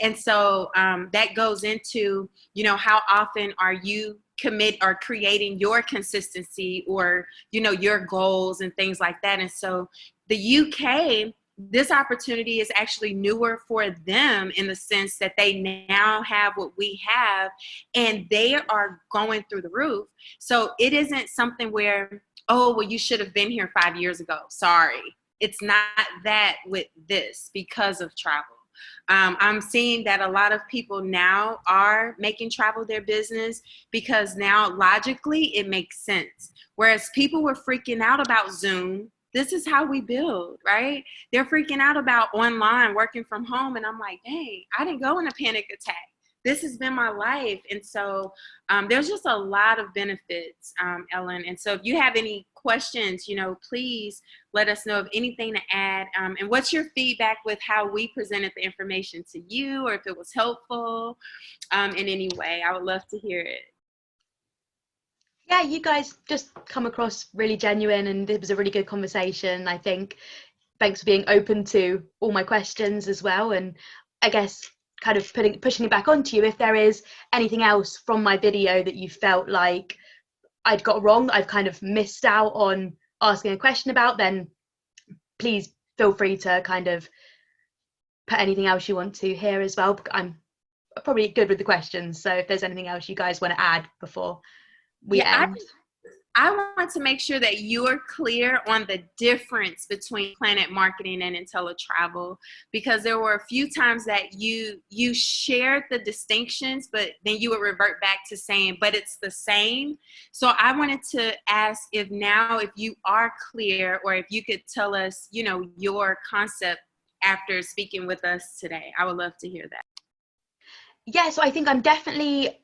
And so that goes into, you know, how often are you commit or creating your consistency, or, you know, your goals and things like that. And so the UK, this opportunity is actually newer for them in the sense that they now have what we have, and they are going through the roof. So it isn't something where, oh, well, you should have been here 5 years ago. Sorry. It's not that with this because of travel. I'm seeing that a lot of people now are making travel their business because now logically it makes sense. Whereas people were freaking out about Zoom. This is how we build, right? They're freaking out about online working from home. And I'm like, dang, I didn't go in a panic attack. This has been my life. And so there's just a lot of benefits, Ellen. And so if you have any questions, you know, please let us know of anything to add. And what's your feedback with how we presented the information to you, or if it was helpful in any way? I would love to hear it. Yeah, you guys just come across really genuine, and it was a really good conversation. I think thanks for being open to all my questions as well. And I guess kind of pushing it back onto you, if there is anything else from my video that you felt like I'd got wrong, I've kind of missed out on asking a question about, then please feel free to kind of put anything else you want to hear as well. I'm probably good with the questions, so if there's anything else you guys want to add before we end. I want to make sure that you're clear on the difference between PlanNet Marketing and Intelli Travel, because there were a few times that you shared the distinctions, but then you would revert back to saying, but it's the same. So I wanted to ask if you are clear, or if you could tell us, you know, your concept after speaking with us today. I would love to hear that. Yeah, so I think I'm definitely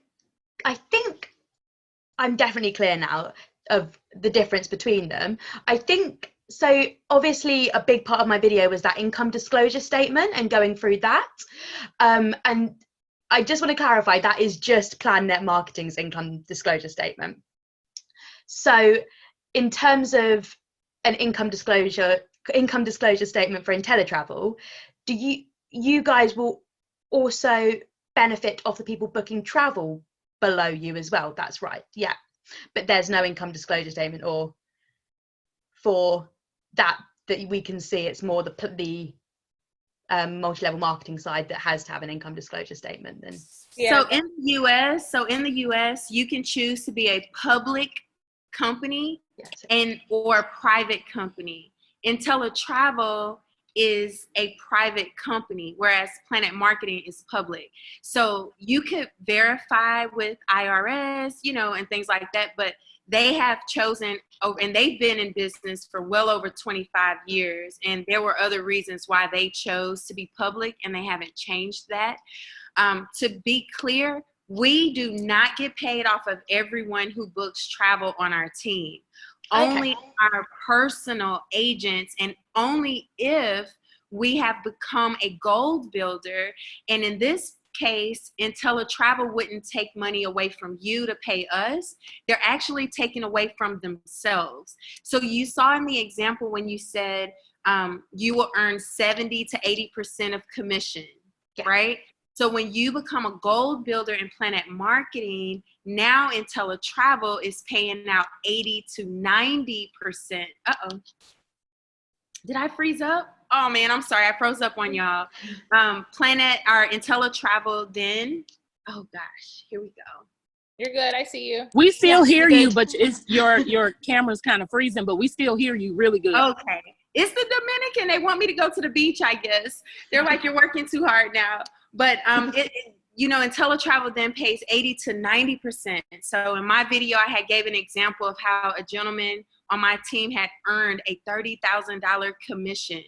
clear now of the difference between them. I think so. Obviously, a big part of my video was that income disclosure statement and going through that. And I just want to clarify, that is just PlanNet Marketing's income disclosure statement. So in terms of an income disclosure statement for IntelliTravel, do you guys will also benefit off the people booking travel below you as well? That's right, yeah. But there's no income disclosure statement, or for that we can see, it's more the multi-level marketing side that has to have an income disclosure statement. Then So in the US, you can choose to be a public company or a private company. IntelliTravel is a private company, whereas PlanNet Marketing is public. So you could verify with IRS, and things like that, but they have chosen, and they've been in business for well over 25 years, and there were other reasons why they chose to be public, and they haven't changed that. To be clear, we do not get paid off of everyone who books travel on our team. Only our personal agents, and only if we have become a gold builder. And in this case, IntelliTravel wouldn't take money away from you to pay us. They're actually taking away from themselves. So you saw in the example when you said you will earn 70 to 80% of commission, right? So when you become a gold builder in PlanNet Marketing, now IntelliTravel is paying out 80 to 90%. Uh-oh. Did I freeze up? Oh man, I'm sorry, I froze up on y'all. PlanNet, our IntelliTravel then, oh gosh, here we go. You're good, I see you. We still hear you, but it's your camera's kind of freezing, but we still hear you really good. Okay. It's the Dominican. They want me to go to the beach, I guess. They're like, you're working too hard now. But IntelliTravel then pays 80 to 90%. So in my video, I gave an example of how a gentleman on my team had earned a $30,000 commission.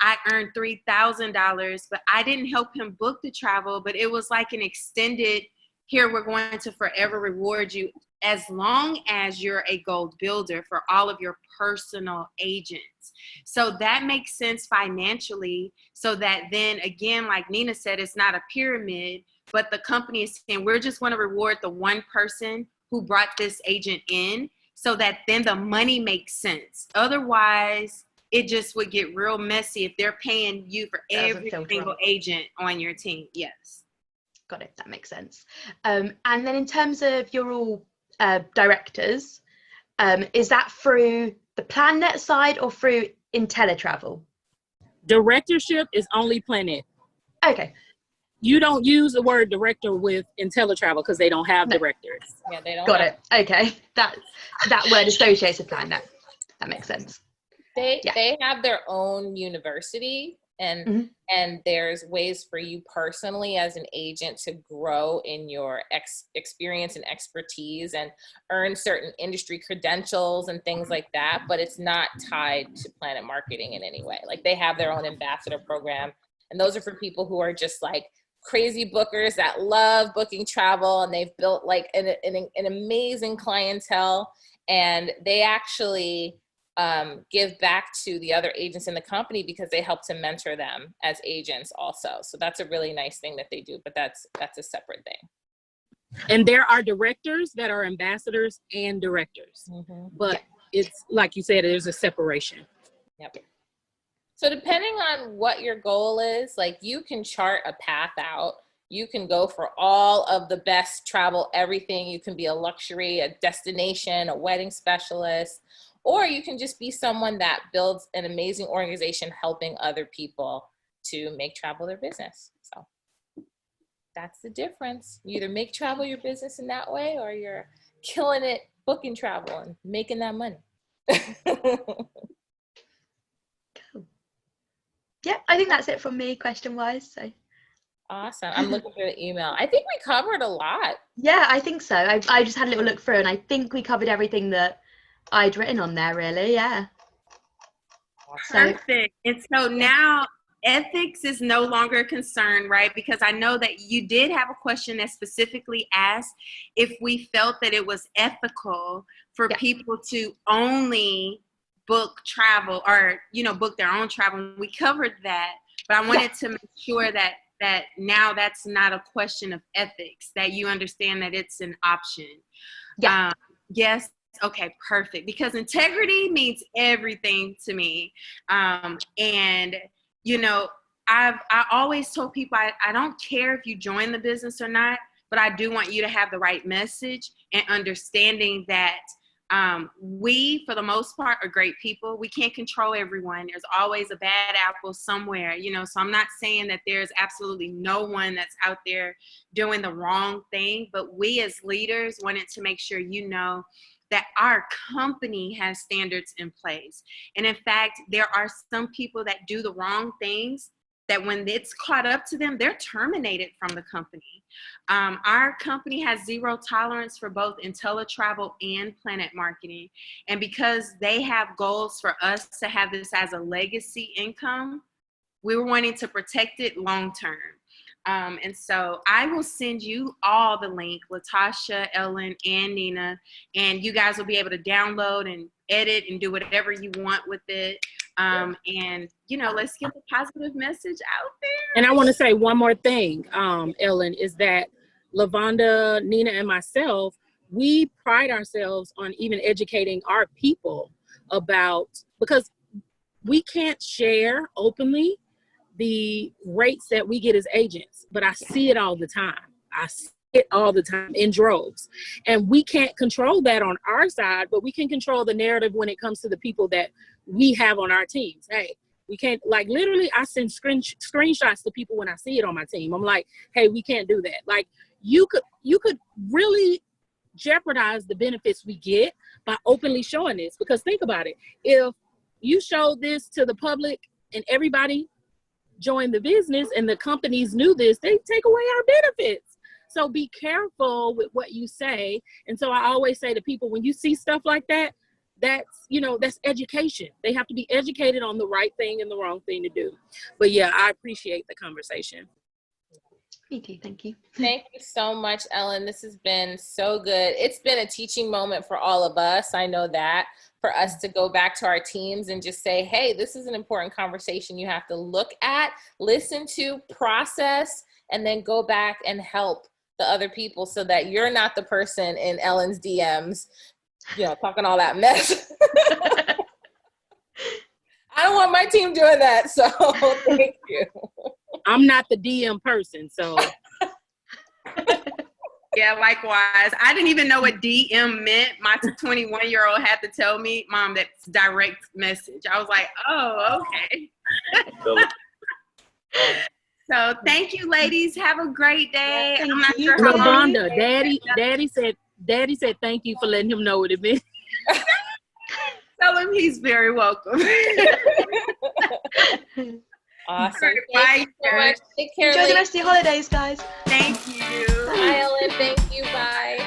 I earned $3,000, but I didn't help him book the travel, but it was like an extended, here, we're going to forever reward you as long as you're a gold builder for all of your personal agents. So that makes sense financially, so that then again, like Nina said, it's not a pyramid, but the company is saying, we're just going to reward the one person who brought this agent in, so that then the money makes sense. Otherwise, it just would get real messy if they're paying you for every single agent on your team. Yes. Got it. That makes sense. And then in terms of you're all directors, is that through the PlanNet side or through IntelliTravel? Directorship is only PlanNet. Okay. You don't use the word director with IntelliTravel because they don't have directors. Yeah, they don't. Got it. Okay. That word associates with PlanNet. That makes sense. They have their own university, and there's ways for you personally as an agent to grow in your experience and expertise and earn certain industry credentials and things like that, but it's not tied to PlanNet Marketing in any way. Like, they have their own ambassador program, and those are for people who are just like crazy bookers that love booking travel, and they've built like an amazing clientele, and they actually give back to the other agents in the company because they help to mentor them as agents also. So that's a really nice thing that they do, but that's a separate thing. And there are directors that are ambassadors and directors, but it's like you said, there's a separation. Yep. So depending on what your goal is, like, you can chart a path out. You can go for all of the best travel, everything. You can be a luxury, a destination, a wedding specialist, or you can just be someone that builds an amazing organization helping other people to make travel their business. So that's the difference. You either make travel your business in that way, or you're killing it booking travel and making that money. Yeah, I think that's it from me question-wise. So awesome. I'm looking for the email. I think we covered a lot. Yeah, I think so. I just had a little look through, and I think we covered everything that I'd written on there, really. Yeah. Perfect. And so now ethics is no longer a concern, right? Because I know that you did have a question that specifically asked if we felt that it was ethical for people to only book travel, or book their own travel. We covered that, but I wanted to make sure that that now that's not a question of ethics, that you understand that it's an option. Yeah. Yes. Okay, perfect. Because integrity means everything to me. And, you know, I always told people, I don't care if you join the business or not, but I do want you to have the right message and understanding that we, for the most part, are great people. We can't control everyone. There's always a bad apple somewhere, you know, so I'm not saying that there's absolutely no one that's out there doing the wrong thing, but we as leaders wanted to make sure you know that our company has standards in place. And in fact, there are some people that do the wrong things that when it's caught up to them, they're terminated from the company. Our company has zero tolerance for both Intelli Travel and PlanNet Marketing. And because they have goals for us to have this as a legacy income, we were wanting to protect it long term. And so I will send you all the link, Latashia, Ellen, and Nina, and you guys will be able to download and edit and do whatever you want with it. And, you know, let's get the positive message out there. And I want to say one more thing, Ellen, is that LaVonda, Nina, and myself, we pride ourselves on even educating our people about, because we can't share openly the rates that we get as agents, but I see it all the time. I see it all the time in droves. And we can't control that on our side, but we can control the narrative when it comes to the people that we have on our teams. Hey, we can't, like, literally, I send screenshots to people when I see it on my team. I'm like, hey, we can't do that. Like, you could really jeopardize the benefits we get by openly showing this. Because think about it. If you show this to the public and everybody joined the business and the companies knew this, they take away our benefits. So be careful with what you say. And so I always say to people, when you see stuff like that, that's, you know, that's education. They have to be educated on the right thing and the wrong thing to do. But yeah, I appreciate the conversation. Me too, thank you. Thank you so much, Ellen. This has been so good. It's been a teaching moment for all of us. I know that, for us to go back to our teams and just say, hey, this is an important conversation you have to look at, listen to, process, and then go back and help the other people so that you're not the person in Ellen's DMs, you know, talking all that mess. I don't want my team doing that, so thank you. I'm not the DM person, so. Yeah, likewise. I didn't even know what DM meant. My 21-year-old had to tell me, Mom, that's direct message. I was like, oh, okay. So thank you, ladies. Have a great day. I'm not sure how long. LaVonda, Daddy said thank you for letting him know what it meant. Tell him he's very welcome. Awesome. Bye. Thank you so much. Take care. Enjoy the rest of your holidays, guys. Thank you. Bye, Ellen. Thank you. Bye.